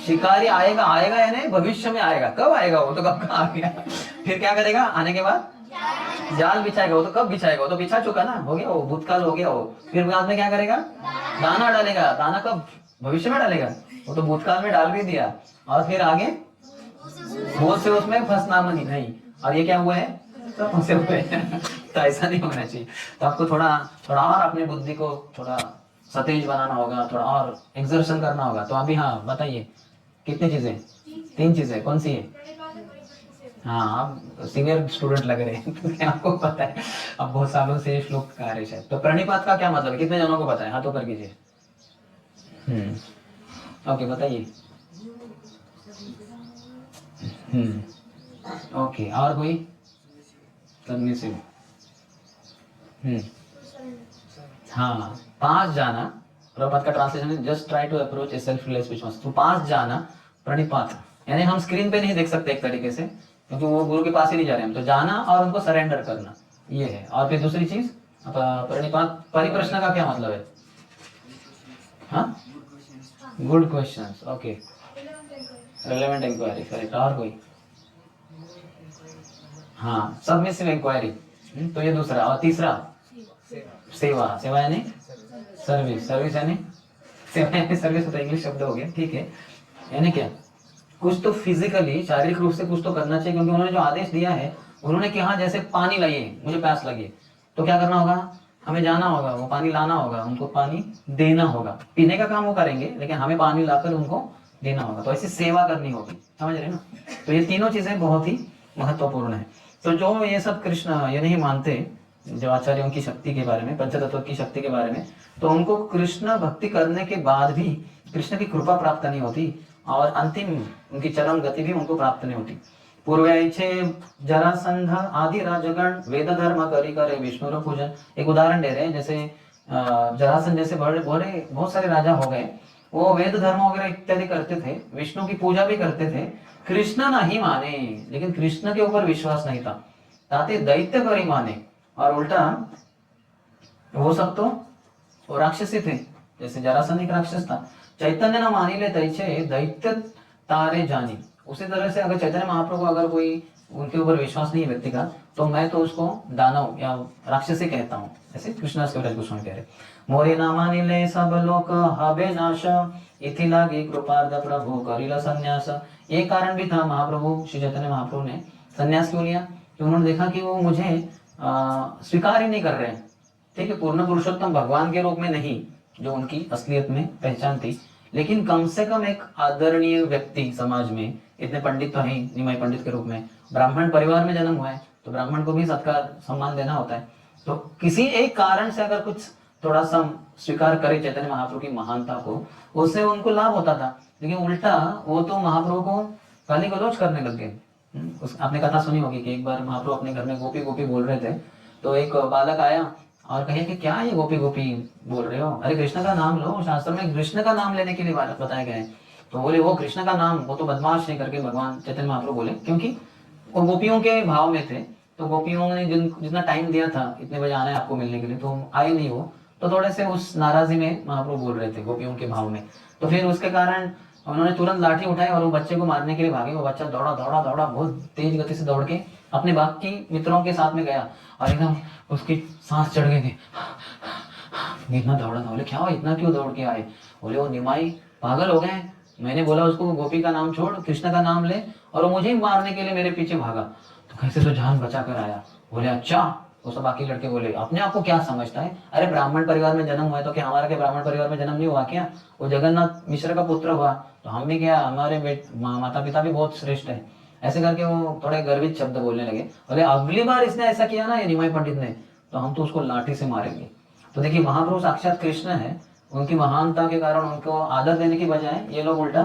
शिकारी आएगा, आएगा यानी भविष्य में आएगा, कब आएगा वो तो कब का आ गया। फिर क्या करेगा, आने के बाद जाल बिछाएगा, वो तो कब बिछाएगा, वो तो बिछा चुका ना, हो गया वो, भूतकाल हो गया वो। फिर बाद में क्या करेगा, दाना डालेगा, दाना कब, भविष्य में डालेगा, वो तो भूतकाल में डाल भी दिया। और फिर आगे भूल से उसमें फंसना नहीं। और ये क्या हुआ है, सब फंसे हुए हैं। तो ऐसा नहीं होना चाहिए। तो आपको थोड़ा थोड़ा और अपनी बुद्धि को थोड़ा सतेज बनाना होगा, थोड़ा और एक्सर्शन करना होगा। तो अभी हाँ बताइए, कितनी चीजें, 3 चीजें, कौन सी है। हाँ, आप सीनियर स्टूडेंट लग रहे हैं, तो आपको पता है, अब बहुत सालों से श्लोक का है शायद। तो प्रणिपात का क्या मतलब है, कितने जनों को पता है, हाथों पर कीजिए। ओके, बताइए। ओके, और कोई, सबमिसिव। हाँ, 5 जाना, प्रभुपाद का ट्रांसलेशन है, just try to approach a self realised spiritual. तो 5 जाना प्रणिपात, यानी हम स्क्रीन पे नहीं देख सकते एक तरीके से, क्योंकि वो गुरु के पास ही नहीं जा रहे हम। तो जाना और उनको सरेंडर करना, ये है। और फिर दूसरी चीज प्रणिपात, परिप्रश्न का क्या मतलब है, हाँ, good questions, okay, relevant inquiry, correct. और कोई, हाँ, सबमिसिव इंक्वायरी, तो ये दूसरा। और तीसरा सेवा, सेवा यानी सर्विस, सर्विस यानी सेवा यानी सर्विस, तो इंग्लिश शब्द हो गया, ठीक है। यानी क्या, कुछ तो फिजिकली, शारीरिक रूप से कुछ तो करना चाहिए, क्योंकि उन्होंने जो आदेश दिया है, उन्होंने कहा जैसे पानी लाइए, मुझे प्यास लगी, तो क्या करना होगा, हमें जाना होगा, वो पानी लाना होगा, उनको पानी देना होगा। पीने का काम वो करेंगे, लेकिन हमें पानी लाकर उनको देना होगा। तो ऐसी सेवा करनी होगी, समझ रहे ना। तो ये तीनों चीजें बहुत ही महत्वपूर्ण है। तो जो ये सब कृष्ण ये नहीं मानते, जो आचार्यों की शक्ति के बारे में, पंचतत्व की शक्ति के बारे में, तो उनको कृष्ण भक्ति करने के बाद भी कृष्ण की कृपा प्राप्त नहीं होती, और अंतिम उनकी चरम गति भी उनको प्राप्त नहीं होती। पूर्वैच्छे जरासंध आदि राजगण वेद धर्म करी करे विष्णु पूजन। एक उदाहरण दे रहे हैं, जैसे जरासंध जैसे बड़े बड़े बहुत सारे राजा हो गए, वो वेद धर्म वगैरह इत्यादि करते थे, विष्णु की पूजा भी करते थे, कृष्ण नहीं माने, लेकिन कृष्ण के ऊपर विश्वास नहीं था, ताते दैत्य करी माने। और उल्टा वो सब तो वो राक्षसी थे, जैसे जरासंध एक राक्षस था। चैतन्य न मानी ले तैचे दैत्य तारे जानी। उसी तरह से अगर चैतन्य महाप्रभु को अगर कोई उनके ऊपर विश्वास नहीं है व्यक्ति का, तो मैं तो उसको दानव या राक्षसी कहता हूँ। ऐसे कृष्णदास कविराज गोस्वामी कह रहे, मोरे ना मानी ले सब लोक हबे नाश, इति लागी कृपार्थ प्रभु करिला संन्यास। ये कारण भी था महाप्रभु श्री चैतन्य महाप्रभु ने संन्यास क्यों लिया, कि उन्होंने देखा कि वो मुझे स्वीकार ही नहीं कर रहे हैं। ठीक है, पूर्ण पुरुषोत्तम भगवान के रूप में नहीं, जो उनकी असलियत में पहचान थी, लेकिन कम से कम एक आदरणीय व्यक्ति समाज में, इतने पंडित तो है निमाई पंडित के रूप में, ब्राह्मण परिवार में जन्म हुआ है, तो ब्राह्मण को भी सत्कार सम्मान देना होता है। तो किसी एक कारण से अगर कुछ थोड़ा सा स्वीकार करे चैतन्य महाप्रभु की महानता को, उससे उनको लाभ होता था। लेकिन उल्टा वो तो महाप्रभु को गाली गलौज करने लग गए। आपने कथा सुनी होगी कि एक बार महाप्रभु अपने घर में गोपी गोपी बोल रहे थे, तो एक बालक आया और कहे कि क्या ये गोपी गोपी बोल रहे हो, अरे कृष्ण का नाम लो, शास्त्र में कृष्ण का नाम लेने के लिए बताया गया है। तो बोले वो कृष्ण का नाम, वो तो बदमाश नहीं, करके भगवान चैतन्य महाप्रभु बोले, क्योंकि वो गोपियों के भाव में थे। तो गोपियों ने जितना टाइम दिया था, इतने बजे आना है आपको मिलने के लिए, तो आए नहीं वो, तो थोड़े से उस नाराजी में महाप्रभु बोल रहे थे गोपियों के भाव में। तो फिर उसके कारण और उन्होंने तुरंत लाठी उठाई और वो बच्चे को मारने के लिए भागे। वो बच्चा दौड़ा दौड़ा दौड़ा बहुत तेज गति से दौड़ के अपने बाकी मित्रों के साथ में गया और एकदम उसकी सांस चढ़ गई थी। इतना दौड़ा था। बोले क्या हुआ, इतना क्यों दौड़ के आए? बोले वो निमाई पागल हो गए, मैंने बोला उसको गोपी का नाम छोड़, कृष्ण का नाम ले, और वो मुझे ही मारने के लिए मेरे पीछे भागा, तो कैसे तो जान बचा कर आया। बोले अच्छा। वो सब बाकी लड़के बोले अपने आप को क्या समझता है, अरे ब्राह्मण परिवार में जन्म हुआ है तो क्या हमारा क्या ब्राह्मण परिवार में जन्म नहीं हुआ क्या? वो जगन्नाथ मिश्र का पुत्र हुआ तो हम भी क्या, हमारे माता पिता भी बहुत श्रेष्ठ है। ऐसे करके वो थोड़े गर्वित शब्द बोलने लगे। बोले अगली बार इसने ऐसा किया ना ये निमाई पंडित ने, तो हम तो उसको लाठी से मारेंगे। तो देखिए महाप्रभु साक्षात कृष्ण है, उनकी महानता के कारण उनको आदर देने की बजाय ये लोग उल्टा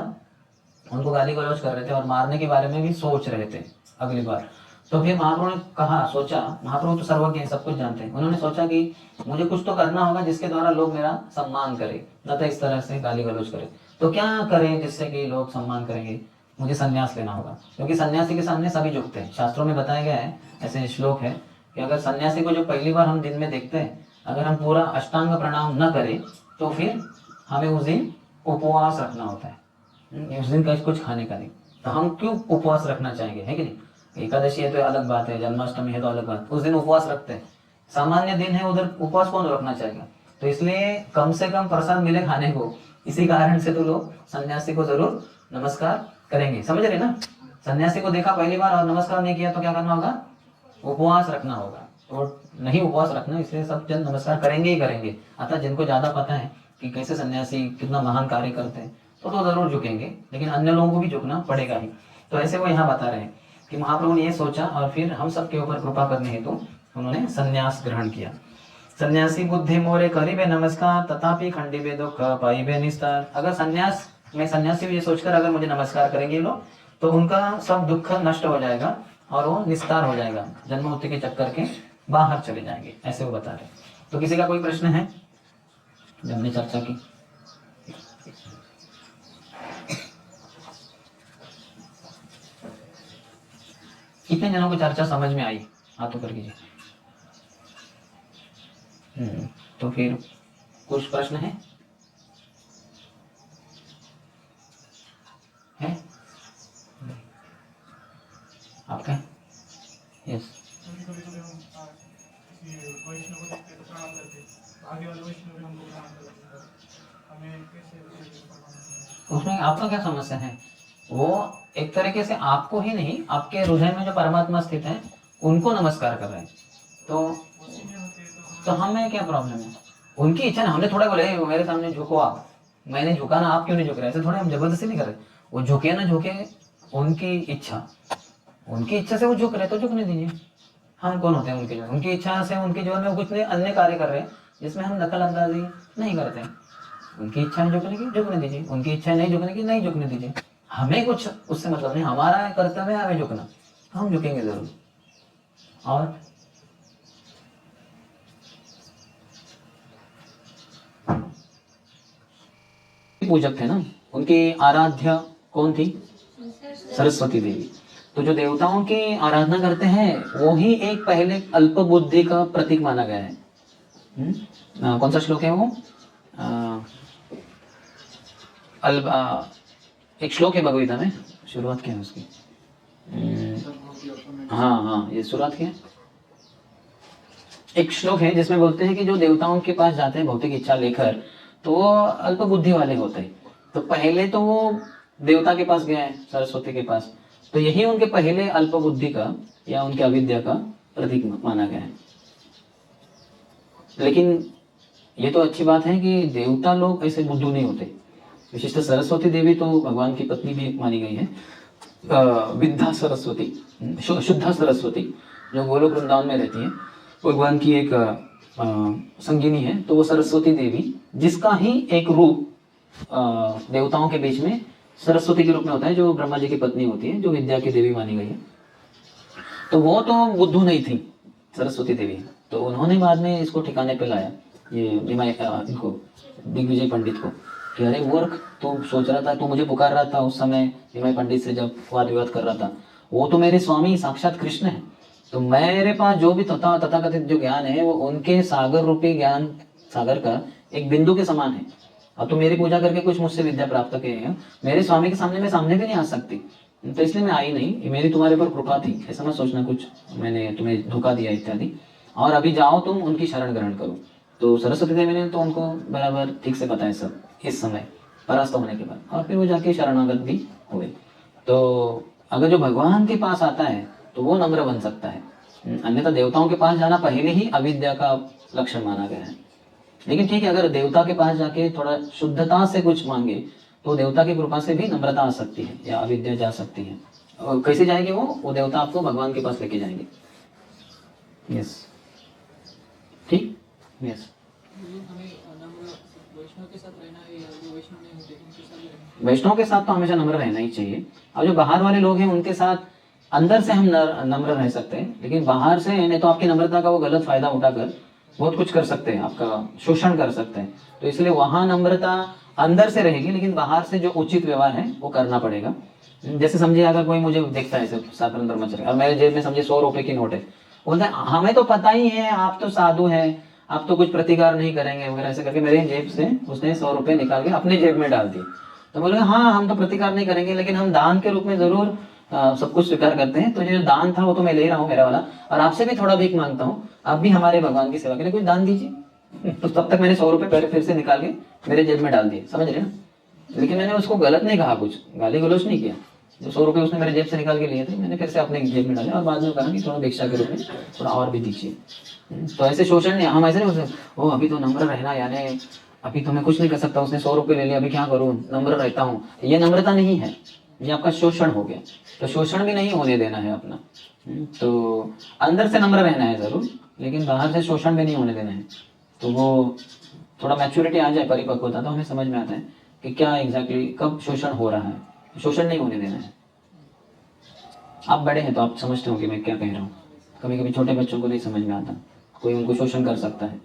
उनको गाली गलौज कर रहे थे और मारने के बारे में भी सोच रहे थे अगली बार। तो फिर महाप्रभु ने कहा, सोचा, महाप्रभु तो सर्वज्ञ हैं, सब कुछ जानते हैं, उन्होंने सोचा कि मुझे कुछ तो करना होगा जिसके द्वारा लोग मेरा सम्मान करें, न तो इस तरह से गाली गलौज करें। तो क्या करें जिससे कि लोग सम्मान करेंगे? मुझे संन्यास लेना होगा, क्योंकि सन्यासी के सामने सभी झुकते हैं। शास्त्रों में बताया गया है, ऐसे श्लोक है कि अगर सन्यासी को जो पहली बार हम दिन में देखते हैं, अगर हम पूरा अष्टांग प्रणाम न करें तो फिर हमें उस दिन उपवास रखना होता है, उस दिन का कुछ खाने का नहीं। तो हम क्यों उपवास रखना चाहेंगे, है कि नहीं? एकादशी है तो अलग बात है, जन्माष्टमी है तो अलग बात, उस दिन उपवास रखते हैं। सामान्य दिन है उधर उपवास कौन रखना चाहेगा? तो इसलिए कम से कम प्रसाद मिले खाने को, इसी कारण से तो लोग सन्यासी को जरूर नमस्कार करेंगे। समझ रहे ना? सन्यासी को देखा पहली बार और नमस्कार नहीं किया तो क्या करना होगा? उपवास रखना होगा। तो नहीं उपवास रखना, इसलिए सब जन नमस्कार करेंगे ही करेंगे। अतः जिनको ज्यादा पता है कि कैसे सन्यासी कितना महान कार्य करते हैं तो जरूर झुकेंगे, लेकिन अन्य लोगों को भी झुकना पड़ेगा ही। तो ऐसे वो यहाँ बता रहे हैं कि महाप्रभु ने ये सोचा और फिर हम सब के ऊपर कृपा करने हेतु उन्होंने संन्यास ग्रहण किया। सन्यासी बुद्धि मोरे करिबे नमस्कार, तथापि खंडिबे दुख पाइबे निस्तार। अगर सन्यास में सन्यासी ये सोचकर अगर मुझे नमस्कार करेंगे लोग तो उनका सब दुख नष्ट हो जाएगा और वो निस्तार हो जाएगा, जन्म मृत्यु के चक्कर के बाहर चले जाएंगे, ऐसे वो बता रहे। तो किसी का कोई प्रश्न है जो हमने चर्चा की? कितने जनों को चर्चा समझ में आई? हाथ ऊपर कीजिए। तो फिर कुछ प्रश्न है? आपका? यस। उसमें आपका क्या समस्या है? वो एक तरीके से आपको ही नहीं, आपके हृदय में जो परमात्मा स्थित है उनको नमस्कार कर रहे हैं। तो हमें क्या प्रॉब्लम है? उनकी इच्छा ना, हमने थोड़ा बोले मेरे सामने झुको आप, मैंने झुका ना, आप क्यों नहीं झुक रहे? ऐसे थोड़ा हम जबरदस्ती नहीं कर रहे। वो झुके ना झुके, उनकी इच्छा से वो झुक रहे तो झुकने दीजिए। हम कौन होते हैं उनके जीवन? उनकी इच्छा से उनके जीवन में कुछ अन्य कार्य कर रहे हैं जिसमें हम दखल अंदाजी नहीं करते हैं। उनकी इच्छा है झुकने की, झुकने दीजिए। उनकी इच्छा नहीं झुकने की, नहीं झुकने दीजिए। हमें कुछ उससे मतलब नहीं, हमारा कर्तव्य है हमें झुकना, तो हम झुकेंगे जरूर। और पूजक थे ना, उनकी आराध्य कौन थी? सरस्वती देवी। तो जो देवताओं की आराधना करते हैं वो ही एक पहले अल्प बुद्धि का प्रतीक माना गया है। कौन सा श्लोक है वो? एक श्लोक है भगवद्गीता में, शुरुआत क्या है उसकी? हाँ, ये शुरुआत क्या है? एक श्लोक है जिसमें बोलते हैं कि जो देवताओं के पास जाते हैं भौतिक इच्छा लेकर तो वो अल्प बुद्धि वाले होते हैं। तो पहले तो वो देवता के पास गए हैं, सरस्वती के पास, तो यही उनके पहले अल्प बुद्धि का या उनके अविद्या का प्रतीक माना गया है। लेकिन ये तो अच्छी बात है कि देवता लोग ऐसे बुद्धू नहीं होते। विशिष्ट सरस्वती देवी तो भगवान की पत्नी भी मानी गई है, विद्या सरस्वती, शुद्धा सरस्वती, जो गोलोक वृंदावन में रहती है, भगवान की एक संगिनी है। तो वो सरस्वती देवी, जिसका ही एक रूप देवताओं के बीच में सरस्वती के रूप में होता है, जो ब्रह्मा जी की पत्नी होती है, जो विद्या की देवी मानी गई है। तो वो तो बुद्धू नहीं थी सरस्वती देवी, तो उन्होंने बाद में इसको ठिकाने पे लाया, ये इनको दिग्विजय पंडित को, कि अरे मूर्ख, तू सोच रहा था, तू मुझे पुकार रहा था उस समय निमाई पंडित से जब वाद विवाद कर रहा था, वो तो मेरे स्वामी साक्षात कृष्ण है। तो मेरे पास जो भी तथाकथित जो ज्ञान है वो उनके सागर रूपी ज्ञान सागर का एक बिंदु के समान है। अब तुम मेरी पूजा करके कुछ मुझसे विद्या प्राप्त किए हैं, मेरे स्वामी के सामने मैं सामने भी नहीं आ सकती, तो इसलिए मैं आई नहीं, ये मेरी तुम्हारे ऊपर कृपा थी, ऐसा मत सोचना कुछ मैंने तुम्हें धोखा दिया इत्यादि। और अभी जाओ तुम उनकी शरण ग्रहण करो। तो सरस्वती देवी ने तो उनको बराबर ठीक से बताया सब इस समय परास्त होने के बाद, और फिर वो जाके शरणागत भी हुए। तो अगर जो भगवान के पास आता है तो वो नम्र बन सकता है, अन्यथा देवताओं के पास जाना पहले ही अविद्या का लक्षण माना गया है। लेकिन ठीक है, अगर देवता के पास जाके थोड़ा शुद्धता से कुछ मांगे तो देवता की कृपा से भी नम्रता आ सकती है या अविद्या जा सकती है। और कैसे जाएंगे वो देवता आपको भगवान के पास लेके जाएंगे। यस, ठीक, यस। वैष्णव के साथ तो हमेशा नम्र रहना ही चाहिए। और जो बाहर वाले लोग हैं उनके साथ अंदर से हम नम्र रह सकते हैं, लेकिन बाहर से नहीं तो आपकी नम्रता का वो गलत फायदा उठाकर बहुत कुछ कर सकते हैं, आपका शोषण कर सकते हैं। तो इसलिए वहाँ नम्रता अंदर से रहेगी, लेकिन बाहर से जो उचित व्यवहार है वो करना पड़ेगा। जैसे समझिए, अगर कोई मुझे देखता है साधारण ब्रह्मचारी और मेरे जेब में समझिए 100 रुपए की नोट है, बोलता है हमें तो पता ही है आप तो साधु हैं, आप तो कुछ प्रतिकार नहीं करेंगे वगैरह, ऐसे करके मेरे जेब से उसने 100 रुपए निकाल के अपने जेब में डाल दिए। तो बोले हाँ हम तो प्रतिकार नहीं करेंगे, लेकिन हम दान के रूप में जरूर सब कुछ स्वीकार करते हैं। तो जो दान था वो तो मैं ले रहा हूँ मेरा वाला, और आपसे भी थोड़ा भीख मांगता हूँ, आप भी हमारे भगवान की सेवा के लिए कुछ दान दीजिए। तो तब तक मैंने 100 रुपए पहले फिर से निकाल के मेरे जेब में डाल दिए, समझ रहे ना। लेकिन मैंने उसको गलत नहीं कहा, कुछ गाली गलौज नहीं किया। जो 100 रुपए उसने मेरे जेब से निकाल के लिए थे, मैंने फिर से अपने जेब में डाले और बाद में कहा कि थोड़ा भिक्षा के रूप में थोड़ा और भी दीजिए। तो ऐसे शोषण नहीं, हम ऐसे नहीं वो अभी तो नम्र रहना, यानी अभी तो मैं कुछ नहीं कर सकता, उसने 100 रुपए ले लिया, अभी क्या करूँ, नम्र रहता हूँ। ये नम्रता नहीं है, ये आपका शोषण हो गया। तो शोषण भी नहीं होने देना है अपना। तो अंदर से नम्र रहना है जरूर, लेकिन बाहर से शोषण भी नहीं होने देना है। तो वो थोड़ा मैच्योरिटी आ जाए, परिपक्वता, तो हमें समझ में आता है कि क्या एग्जैक्टली कब शोषण हो रहा है। शोषण नहीं होने देना है। आप बड़े हैं तो आप समझते हो कि मैं क्या कह रहा हूँ। कभी कभी छोटे बच्चों को नहीं समझ में आता, कोई उनको शोषण कर सकता है।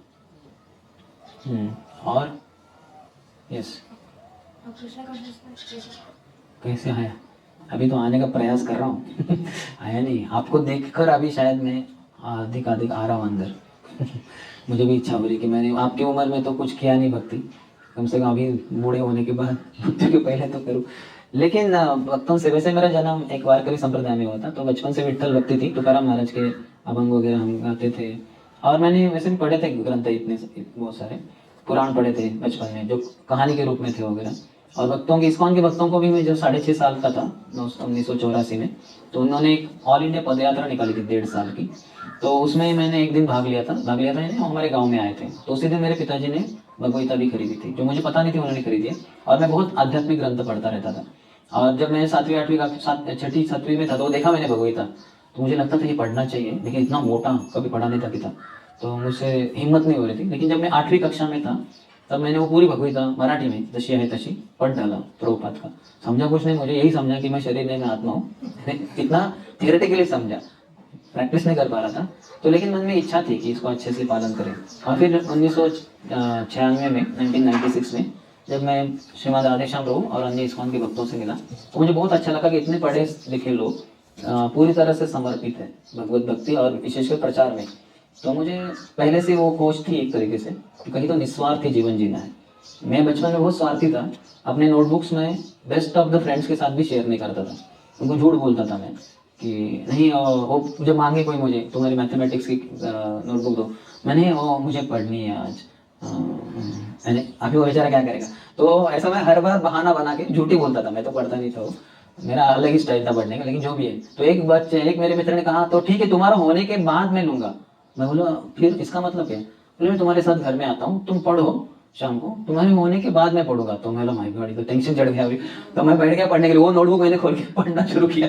और यस, कैसे आया? अभी तो आने का प्रयास कर रहा हूँ आया नहीं, आपको देखकर अभी शायद मैं अधिक आ रहा हूँ अंदर मुझे भी इच्छा हो रही कि मैंने आपकी उम्र में तो कुछ किया नहीं भक्ति, कम से कम अभी बूढ़े होने के बाद मृत्यु के पहले तो करूँ। लेकिन भक्तों से, वैसे मेरा जन्म एक वारकरी संप्रदाय में हुआ था, तो बचपन से विट्ठल भक्ति थी, तुकाराम महाराज के अभंग वगैरह हम गाते थे। और मैंने वैसे भी पढ़े थे ग्रंथ, इतने बहुत सारे पुराण पढ़े थे बचपन में, जो कहानी के रूप में थे वगैरह। और भक्तों के, इस्कॉन के भक्तों को भी मैं जब 6.5 साल का था 1984 में, तो उन्होंने एक ऑल इंडिया पद यात्रा निकाली थी 1.5 साल की। तो उसमें मैंने एक दिन भाग लिया था यानी हमारे गांव में आए थे। तो उसी दिन मेरे पिताजी ने भगवगीता भी खरीदी थी, जो मुझे पता नहीं थी, उन्होंने खरीदी है। और मैं बहुत आध्यात्मिक ग्रंथ पढ़ता रहता था। और जब मैं 7वीं 8वीं 6ठी 7वीं में था तो देखा मैंने भगवगीता, तो मुझे लगता था ये पढ़ना चाहिए, लेकिन इतना मोटा कभी पढ़ा नहीं था किताब, तो मुझसे हिम्मत नहीं हो रही थी। लेकिन जब मैं 8वीं कक्षा में था तब मैंने वो पूरी भगवगीता मराठी में जशी आहे तशी पढ़ डाला, प्रभुपाद का। समझा कुछ नहीं, मुझे यही समझा कि मैं शरीर नहीं, मैं आत्मा हूँ इतना थियोरेटिकली समझा, प्रैक्टिस नहीं कर पा रहा था। तो लेकिन मन में इच्छा थी कि इसको अच्छे से पालन करें। और फिर 1996 में 1996 में जब मैं श्रीमद राधेश्याम प्रभु और अन्य इस्कॉन के भक्तों से मिला, तो मुझे बहुत अच्छा लगा कि इतने पढ़े लिखे लोग पूरी तरह से समर्पित है भगवत भक्ति और विशेषकर प्रचार में। तो मुझे पहले से वो खोज थी एक तरीके से कि कहीं तो निस्वार्थी जीवन जीना है। मैं बचपन में बहुत स्वार्थी था, अपने नोटबुक्स में बेस्ट ऑफ द फ्रेंड्स के साथ भी शेयर नहीं करता था, उनको झूठ बोलता था मैं कि नहीं, वो जब मांगे कोई मुझे तुम्हारी मैथमेटिक्स की नोटबुक दो, मैंने वो मुझे पढ़नी है आज, मैंने अभी वो बेचारा क्या करेगा। तो ऐसा मैं हर बार बहाना बना के झूठी बोलता था, मैं तो पढ़ता नहीं था, वो मेरा अलग ही स्टाइल था पढ़ने का। लेकिन जो भी है, तो एक मेरे मित्र ने कहा तो ठीक है तुम्हारा होने के बाद मैं लूंगा। मैं बोला फिर इसका मतलब क्या? बोले मैं तुम्हारे साथ घर में आता हूँ, तुम पढ़ो शाम को, तुम्हारे होने के बाद मैं पढ़ूंगा। तो मैं बोला माय गॉड, तो टेंशन चढ़ गया अभी। तो मैं बैठ गया पढ़ने के लिए, वो नोटबुक मैंने खोल के पढ़ना शुरू किया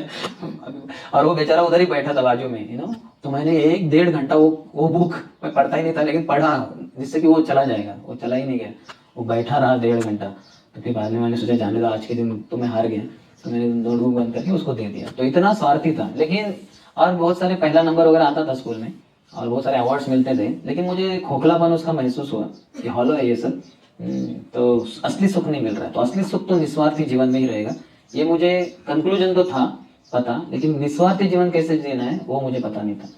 और वो बेचारा उधर ही बैठा था बाजू में, तो मैंने 1-1.5 घंटा वो बुक मैं पढ़ता ही नहीं था, लेकिन पढ़ा जिससे कि वो चला जाएगा। वो चला ही नहीं गया, वो बैठा रहा 1.5 घंटा। तो फिर बाद में मैंने सोचा जाने दो, आज के दिन तो मैं हार गया, तो मैंने नोटबुक बंद करके उसको दे दिया। तो इतना स्वार्थी था। लेकिन और बहुत सारे पहला नंबर वगैरह आता था स्कूल में और बहुत सारे अवार्ड्स मिलते थे, लेकिन मुझे खोखलापन उसका महसूस हुआ कि हॉलो है ये सब, तो असली सुख नहीं मिल रहा है। तो असली सुख तो निस्वार्थी जीवन में ही रहेगा, ये मुझे कंक्लूजन तो था पता, लेकिन निस्वार्थी जीवन कैसे जीना है वो मुझे पता नहीं था।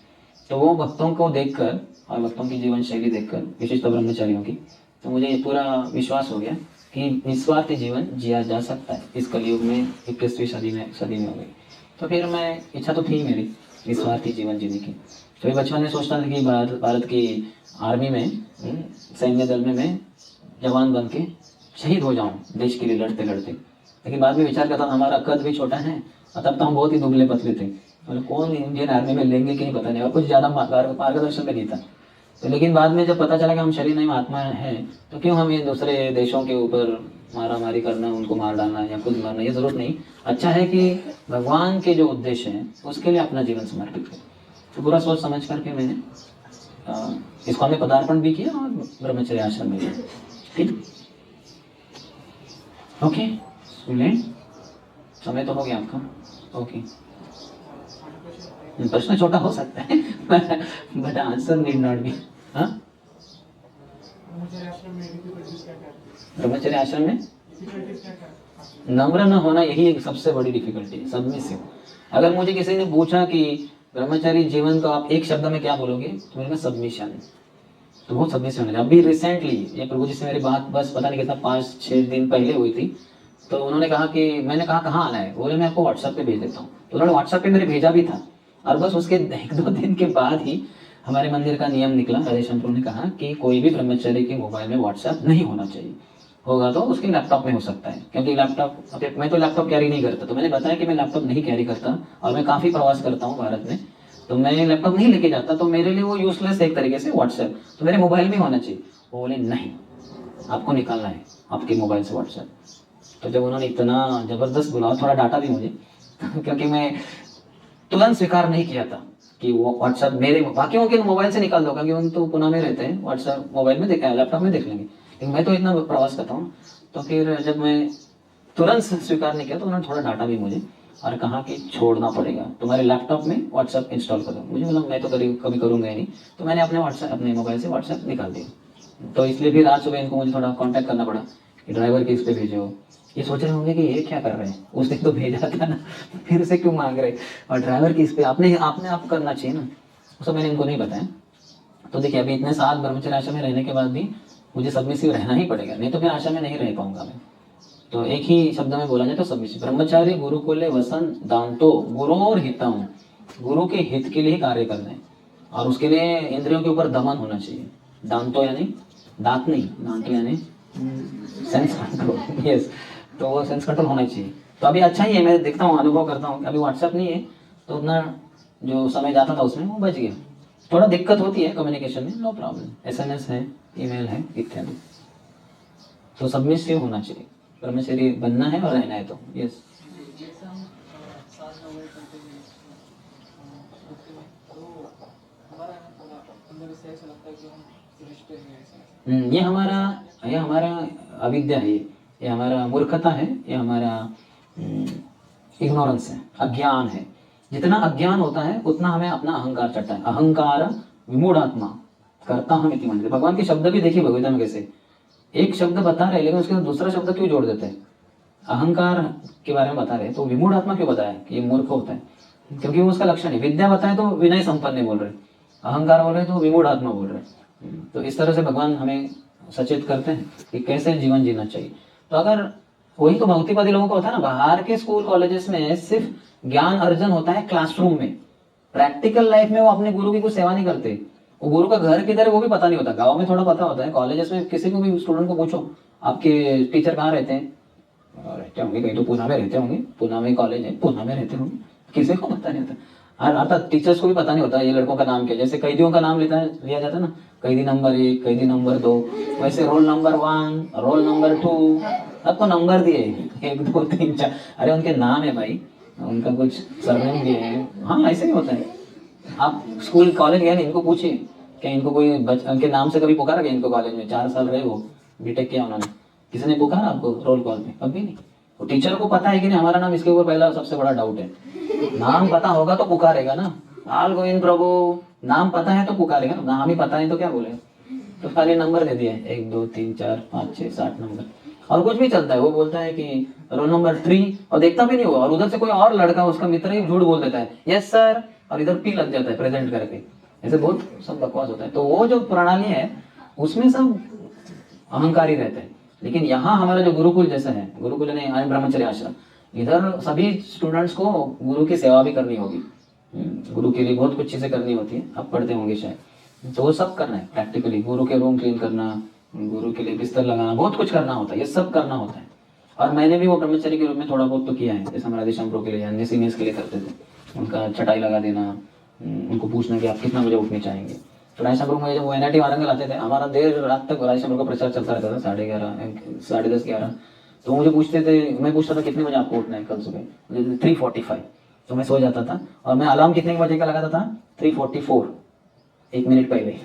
तो वो भक्तों को देखकर और भक्तों की जीवन शैली देखकर, विशेषतः ब्रह्मचारियों की, तो मुझे ये पूरा विश्वास हो गया कि निस्वार्थी जीवन जिया जा सकता है इस कलयुग में, 21वीं सदी में हो गई। तो फिर मैं इच्छा तो थी मेरी निस्वार्थी जीवन जीने की। तो बचपन में सोचता था कि भारत की आर्मी में, सैन्य दल में मैं जवान बन के शहीद हो जाऊं देश के लिए लड़ते लड़ते। लेकिन बाद में विचार करता हमारा कद भी छोटा है और तब तो हम बहुत ही दुबले पतले थे, मतलब कौन इंडियन आर्मी में लेंगे कि नहीं पता नहीं, और कुछ ज़्यादा मार्गदर्शन में नहीं था। तो लेकिन बाद में जब पता चला कि हम शरीर नहीं आत्मा है, तो क्यों हम ये दूसरे देशों के ऊपर मारा मारी करना, उनको मार डालना या खुद मरना, ये जरूरत नहीं। अच्छा है कि भगवान के जो उद्देश्य हैं उसके लिए अपना जीवन समर्पित करें। तो पूरा सोच समझ करके मैंने इसको हमने पदार्पण भी किया और ब्रह्मचर्य आश्रम में गया। ठीक, ओके सुनिए, समय तो हो गया आपका। ओके, प्रश्न छोटा हो सकता है but answer need not be. हाँ, ब्रह्मचर्य आश्रम में नम्र न होना यही एक सबसे बड़ी डिफिकल्टी है, सबमिसिव। अगर मुझे किसी ने पूछा कि ब्रह्मचारी जीवन को आप एक शब्द में क्या बोलोगे, तो मैंने कहा सबमिशन। तो बहुत सबमिशन है। अभी रिसेंटली ये प्रभु जी से मेरी बात बस पता नहीं कितना 5-6 दिन पहले हुई थी। तो उन्होंने कहा कि, मैंने कहा कहाँ आना है, बोले मैं आपको व्हाट्सएप पे भेज देता हूँ। तो उन्होंने व्हाट्सएप पे मेरे भेजा भी था, और बस उसके 1-2 दिन के बाद ही हमारे मंदिर का नियम निकला। राधेश्याम प्रभु ने कहा कि कोई भी ब्रह्मचारी के मोबाइल में व्हाट्सएप नहीं होना चाहिए, होगा तो उसके लैपटॉप में हो सकता है, क्योंकि लैपटॉप, मैं तो लैपटॉप कैरी नहीं करता। तो मैंने बताया कि मैं लैपटॉप नहीं कैरी करता और मैं काफ़ी प्रवास करता हूँ भारत में, तो मैं लैपटॉप नहीं लेके जाता, तो मेरे लिए वो यूजलेस एक तरीके से व्हाट्सएप, तो मेरे मोबाइल में होना चाहिए। वो बोले नहीं, आपको निकालना है आपके मोबाइल से व्हाट्सएप। तो जब उन्होंने इतना ज़बरदस्त बुलाया, थोड़ा डाटा भी मुझे क्योंकि मैं तुरंत स्वीकार नहीं किया था कि वो व्हाट्सएप मेरे, बाकियों के मोबाइल से निकाल दो, क्योंकि उन तो पुणे में रहते हैं, व्हाट्सएप मोबाइल में देखा है, लैपटॉप में देख लेंगे, लेकिन मैं तो इतना प्रवास करता हूँ। तो फिर जब मैं तुरंत स्वीकार नहीं किया, तो उन्होंने थोड़ा डाटा भी मुझे और कहा कि छोड़ना पड़ेगा, तुम्हारे लैपटॉप में व्हाट्सएप इंस्टॉल करो। मुझे बोला मैं तो कभी करूँगा ही नहीं, तो मैंने अपने मोबाइल से व्हाट्सएप निकाल दिया। तो इसलिए फिर आज सुबह इनको मुझे थोड़ा कॉन्टैक्ट करना पड़ा कि ड्राइवर की इस पर भेजो। ये सोच रहे होंगे कि ये क्या कर रहे हैं, उस दिन तो भेजा था ना, फिर से क्यों मांग रहे, और ड्राइवर की इस पे आपने आप करना चाहिए ना। उसको मैंने इनको नहीं बताया। तो देखिए, अभी इतने साल ब्रह्मचर्य आश्रम में रहने के बाद भी मुझे सबमिसिव रहना ही पड़ेगा, नहीं तो फिर आश्रम में नहीं रह पाऊंगा मैं। तो एक ही शब्द में बोला जाए तो सबमिसिव। ब्रह्मचारी गुरुकुले वसन दांतो गुरोर हितम, गुरु के हित के लिए कार्य करना है, और उसके लिए इंद्रियों के ऊपर दमन होना चाहिए। दांतो यानी दांत नहीं, दांतो यानी सेंस कंट्रोल, यस। तो वो सेंस कंट्रोल होना चाहिए। तो अभी अच्छा ही है, मैं देखता हूँ, अनुभव करता हूँ। अभी व्हाट्सएप नहीं है, तो उतना जो समय जाता था उसमें वो बच गया। थोड़ा दिक्कत होती है कम्युनिकेशन में, नो प्रॉब्लम, SMS है, ईमेल है इत्यादि। तो सबमिसिव होना चाहिए, ब्रह्मचारी बनना है और रहना है तो यस। ये हमारा अविद्या है, ये हमारा मूर्खता है, ये हमारा इग्नोरेंस है, अज्ञान है। जितना अज्ञान होता है उतना हमें अपना अहंकार चढ़ता है। अहंकार विमूढ़ात्मा करता हम इति मंदिर। भगवान के शब्द भी देखिए भगवद्गीता में कैसे एक शब्द बता रहे, लेकिन उसके साथ दूसरा शब्द क्यों जोड़ देते हैं। अहंकार के बारे में बता रहे तो विमूढ़ आत्मा क्यों बताया कि ये मूर्ख होता है, क्योंकि वो उसका लक्षण है। विद्या बताए तो विनय संपन्न बोल रहे, अहंकार बोल रहे तो विमूढ़ आत्मा बोल रहे। तो इस तरह से भगवान हमें सचेत करते हैं कि कैसे जीवन जीना चाहिए। तो अगर वही तो भक्तिवादी लोगों का होता है ना, बाहर के स्कूल कॉलेजेस में सिर्फ ज्ञान अर्जन होता है क्लासरूम में, प्रैक्टिकल लाइफ में वो अपने गुरु की कुछ सेवा नहीं करते। वो गुरु का घर किधर है वो भी पता नहीं होता। गाँव में थोड़ा पता होता है, कॉलेजेस में किसी को भी स्टूडेंट को पूछो आपके टीचर कहाँ रहते हैं, रहते होंगे कहीं तो पूना में रहते होंगे, पूना में कॉलेज है, पूना में रहते होंगे, किसी को पता नहीं होता। और अर्थात टीचर्स को भी पता नहीं होता ये लड़कों का नाम क्या। जैसे कैदियों का नाम लिया जाता है ना, कैदी नंबर 1, कैदी नंबर 2, वैसे रोल नंबर 1, रोल नंबर 2, सबको नंबर दिए 1, 2, 3, 4। अरे उनके नाम है भाई, उनका कुछ सरनेम भी है। हाँ ऐसे ही होता है। आप स्कूल कॉलेज गए ना, इनको पूछिए क्या इनको कोई उनके नाम से कभी पुकारा गया इनको? कॉलेज में 4 साल रहे वो, बीटेक किया उन्होंने, किसी ने पुकारा आपको रोल कॉल में? कभी नहीं। तो टीचर को पता है कि नहीं हमारा नाम, इसके ऊपर पहला सबसे बड़ा डाउट है। नाम पता होगा तो पुकारेगा ना, आल गोविंद प्रभु, नाम पता है तो पुकारेगा ना, नाम ही पता है तो क्या बोले। तो खाली नंबर दे दिए 1, 2, 3, 4, 5, 6, 7 नंबर, और कुछ भी चलता है। वो बोलता है कि रोल नंबर 3 और देखता भी नहीं हुआ, और उधर से कोई और लड़का उसका मित्र ही झूठ बोल देता है यस सर, और इधर पी लग जाता है प्रेजेंट करके। ऐसे बहुत सब बकवास होता है। तो वो जो प्रणाली है उसमें सब अहंकारी रहते हैं। लेकिन यहाँ हमारा जो गुरुकुल जैसा है, गुरुकुल यानी आयन ब्रह्मचर्य आश्रम, इधर सभी स्टूडेंट्स को गुरु की सेवा भी करनी होगी। गुरु के लिए बहुत कुछ चीज़ें करनी होती है, आप पढ़ते होंगे शायद, तो वो सब करना है प्रैक्टिकली। गुरु के रूम क्लीन करना, गुरु के लिए बिस्तर लगाना, बहुत कुछ करना होता है, ये सब करना होता है। और मैंने भी वो ब्रह्मचर्य के रूप में थोड़ा बहुत तो किया है, जैसे हमारे राधेश्याम प्रभु के लिए अन्य सीनियर्स के लिए करते थे, उनका चटाई लगा देना, उनको पूछना कि आप कितना बजे उठने चाहेंगे। तो राधेश्याम प्रभु में जब वो NIT वारंगल आते थे, हमारा देर रात तक राधेश्याम प्रभु का प्रचार चलता रहता था, 11:30 10:30 11। तो मुझे पूछते थे, मैं पूछता था कितने बजे आपको उठना है कल सुबह, मुझे 3:45, तो मैं सो जाता था। और मैं अलार्म कितने बजे का लगाता था, 3:44, 1 मिनट पहले।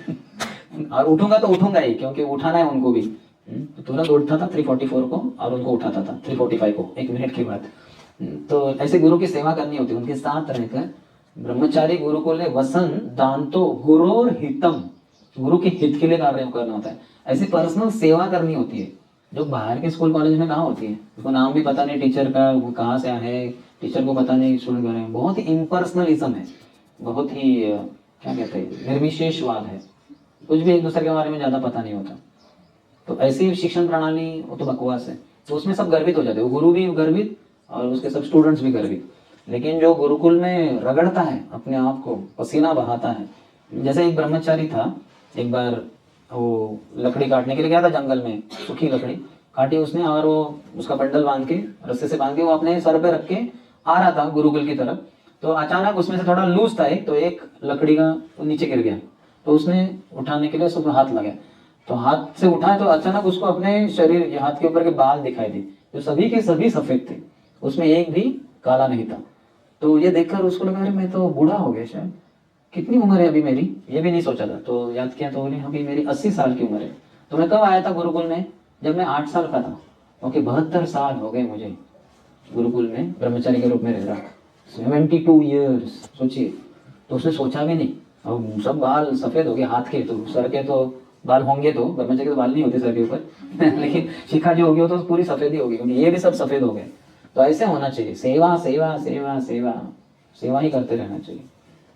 और उठूंगा तो उठूंगा ही, क्योंकि उठाना है उनको भी। तो तुरंत उठता था 3:44 को और उनको उठाता था 3:45 को, 1 मिनट के बाद। तो ऐसे गुरु की सेवा करनी होती है, उनके साथ रहकर। ब्रह्मचारी गुरुकुले वसन दांतो गुरोर हितम, गुरु के हित के लिए कार्य करना होता है। ऐसी पर्सनल सेवा करनी होती है, जो बाहर के स्कूल कॉलेज में कहाँ होती है। उसको नाम भी पता नहीं टीचर का, वो कहाँ से है, टीचर को पता नहीं स्टूडेंट कर रहे हैं। बहुत ही इम्पर्सनलिज्म है, बहुत ही क्या कहते हैं, निर्विशेषवाद है, कुछ भी एक दूसरे के बारे में ज़्यादा पता नहीं होता। तो ऐसी शिक्षण प्रणाली वो तो बकवास है। तो उसमें सब गर्वित हो जाते हैं, वो गुरु भी गर्वित और उसके सब स्टूडेंट्स भी गर्वित। लेकिन जो गुरुकुल में रगड़ता है अपने आप को, पसीना बहाता है, जैसे एक ब्रह्मचारी था, एक बार वो लकड़ी काटने के लिए गया था जंगल में, सूखी लकड़ी काटी उसने, और वो उसका बंडल बांध के, रस्से से बांध के, वो अपने सर पे रख के आ रहा था गुरुकुल की तरफ। तो अचानक उसमें से थोड़ा लूज था एक, तो एक लकड़ी का नीचे गिर गया। तो उसने उठाने के लिए उसको हाथ लगा, तो हाथ से उठाए तो अचानक उसको अपने शरीर, हाथ के ऊपर के बाल दिखाई दी, जो सभी के सभी सफेद थे, उसमें एक भी काला नहीं था। तो ये देखकर उसको लगा, अरे मैं तो बूढ़ा हो गया शायद, कितनी उम्र है अभी मेरी, ये भी नहीं सोचा था। तो याद किया तो बोले अभी मेरी 80 साल की उम्र है। तो मैं कब आया था गुरुकुल में, जब मैं 8 साल का था। ओके, 72 साल हो गए मुझे गुरुकुल में ब्रह्मचारी के रूप में रह रहा, 72 ईयर्स, सोचिए। तो उसने सोचा भी नहीं, अब सब बाल सफेद हो गए हाथ के, तो सर के तो बाल होंगे, तो ब्रह्मचारी के तो बाल नहीं होते सर के ऊपर लेकिन शिखा जो होगी वो तो पूरी सफेद ही होगी, क्योंकि ये भी सब सफेद हो गए। तो ऐसे होना चाहिए, सेवा सेवा सेवा सेवा, सेवा ही करते रहना चाहिए,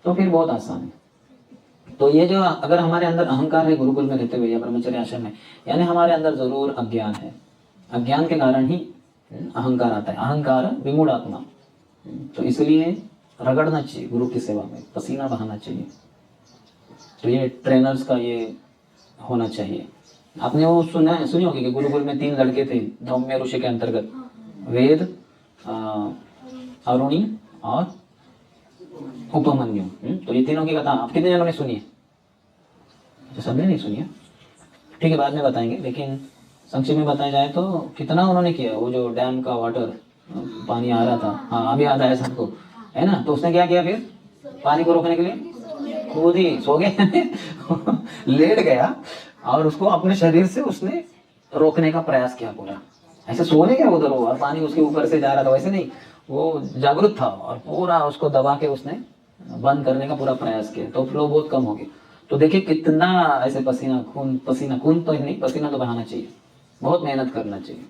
तो फिर बहुत आसान है। तो ये जो अगर हमारे अंदर अहंकार है गुरुकुल में रहते हुए या ब्रह्मचर्य आश्रम में, यानी हमारे अंदर जरूर अज्ञान है, अज्ञान के कारण ही अहंकार आता है, अहंकार विमूढ़ात्मा। तो इसलिए रगड़ना चाहिए गुरु की सेवा में, पसीना बहाना चाहिए। तो ये ट्रेनर्स का ये होना चाहिए। आपने वो सुनी होगी कि गुरुकुल में 3 लड़के थे धौम्य ऋषि के अंतर्गत, वेद, अरुणी और उपमन्यु। तो ये तीनों की कथा आप कितने जनों ने सुनी है? तो सबने नहीं सुनी है, ठीक है, बाद में बताएंगे। लेकिन संक्षेप में बताया जाए तो कितना उन्होंने किया, वो जो डैम का वाटर, पानी आ रहा था, हाँ अभी याद आया सबको, है ना। तो उसने क्या किया फिर पानी को रोकने के लिए, खुद ही सो गए लेट गया और उसको अपने शरीर से उसने रोकने का प्रयास किया पूरा। ऐसे सोने क्या उधर वो, और पानी उसके ऊपर से जा रहा था, वैसे नहीं, वो जागरूक था और पूरा उसको दबा के उसने बंद करने का पूरा प्रयास किया, तो फ्लो बहुत कम हो गया। तो देखिए कितना ऐसे पसीना खून तो नहीं, पसीना तो बहाना चाहिए, बहुत मेहनत करना चाहिए,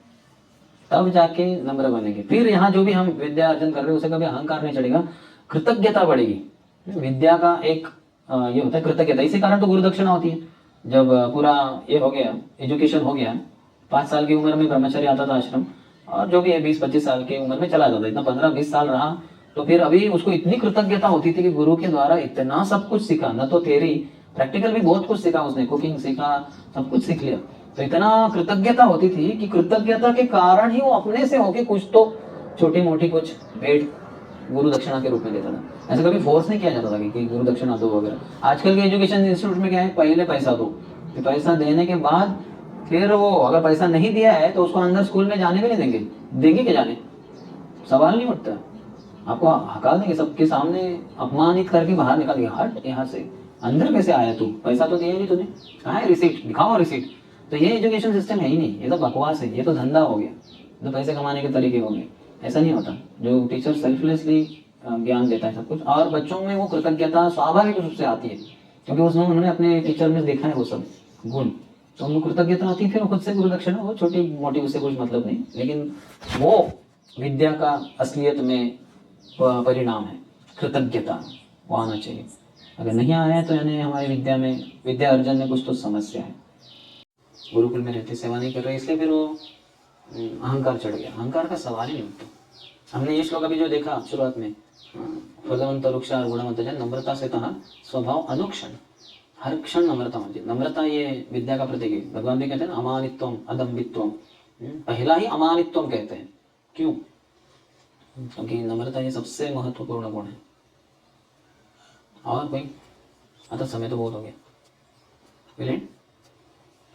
तब जाके नम्र बनेंगे। फिर यहाँ जो भी हम विद्या अर्जन कर रहे हैं उसे कभी अहंकार नहीं चढ़ेगा, कृतज्ञता बढ़ेगी। विद्या का एक ये होता है कृतज्ञता, इसी कारण तो गुरु दक्षिणा होती है। जब पूरा ये हो गया, एजुकेशन हो गया, 5 साल की उम्र में ब्रह्मचर्य आता था आश्रम, और जो भी है 20-25 साल की उम्र में चला जाता था, इतना 15-20 साल रहा। तो फिर अभी उसको इतनी कृतज्ञता होती थी कि गुरु के द्वारा इतना सब कुछ सीखा, न तो थ्योरी, प्रैक्टिकल भी बहुत कुछ सीखा उसने, कुकिंग सीखा, सब कुछ सीख लिया। तो इतना कृतज्ञता होती थी कि कृतज्ञता के कारण ही वो अपने से होके कुछ तो छोटी मोटी कुछ भेंट गुरु दक्षिणा के रूप में देता था। ऐसे कभी फोर्स नहीं किया जाता था कि गुरु दक्षिणा दो वगैरह। आजकल के एजुकेशन इंस्टीट्यूट में क्या है, पहले पैसा दो, पैसा देने के बाद फिर वो अगर पैसा नहीं दिया है तो उसको अंदर स्कूल में जाने भी नहीं देंगे, देंगे क्या जाने, सवाल नहीं उठता, आपको हकाल देंगे, सबके सामने अपमानित करके बाहर निकाल दिया, हट यहाँ से, अंदर कैसे आया तू, पैसा तो दिया ही नहीं तूने, कहाँ है रिसीट, दिखाओ रिसीट। तो ये एजुकेशन सिस्टम है ही नहीं, ये तो बकवास है, ये तो धंधा हो गया, तो पैसे कमाने के तरीके हो गए। ऐसा नहीं होता, जो टीचर सेल्फलेसली ज्ञान देता है सब कुछ, और बच्चों में वो कृतज्ञता स्वाभाविक रूप से आती है, क्योंकि उन्होंने अपने टीचर में देखा है वो सब गुण, तो उनको कृतज्ञता आती है। फिर खुद से गुरु दक्षिणा, वो छोटी मोटी, उससे कुछ मतलब नहीं, लेकिन वो विद्या का असलियत में परिणाम है, कृतज्ञता, वो आना चाहिए। अगर नहीं आया है तो यानी हमारी विद्या अर्जन में कुछ तो समस्या है। गुरुकुल में रहते सेवा नहीं कर रहे, इसलिए फिर वो अहंकार चढ़ गया। अहंकार का सवाल ही नहीं उठता। हमने ये श्लोक अभी जो देखा शुरुआत में, फलवंत वृक्ष और गुणवंत जन, नम्रता से कहा स्वभाव अनुक्षण, हर क्षण नम्रता होती है। नम्रता ये विद्या का प्रतीक है। भगवान भी कहते हैं ना अमानित्वम अदम्बित्वम, पहला ही अमानित्वम कहते हैं। क्यों? क्योंकि नम्रता ये सबसे महत्वपूर्ण गुण है। और कोई? आता समय तो बहुत हो गया।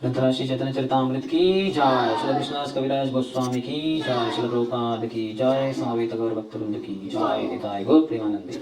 ग्रंथराज चैतन्य चरितामृत की जय, श्री कृष्णदास कविराज गोस्वामी की जय, श्री प्रभुपाद की जय, समवेत गौर भक्तवृंद की जय, निताय गौर प्रेमानंदी।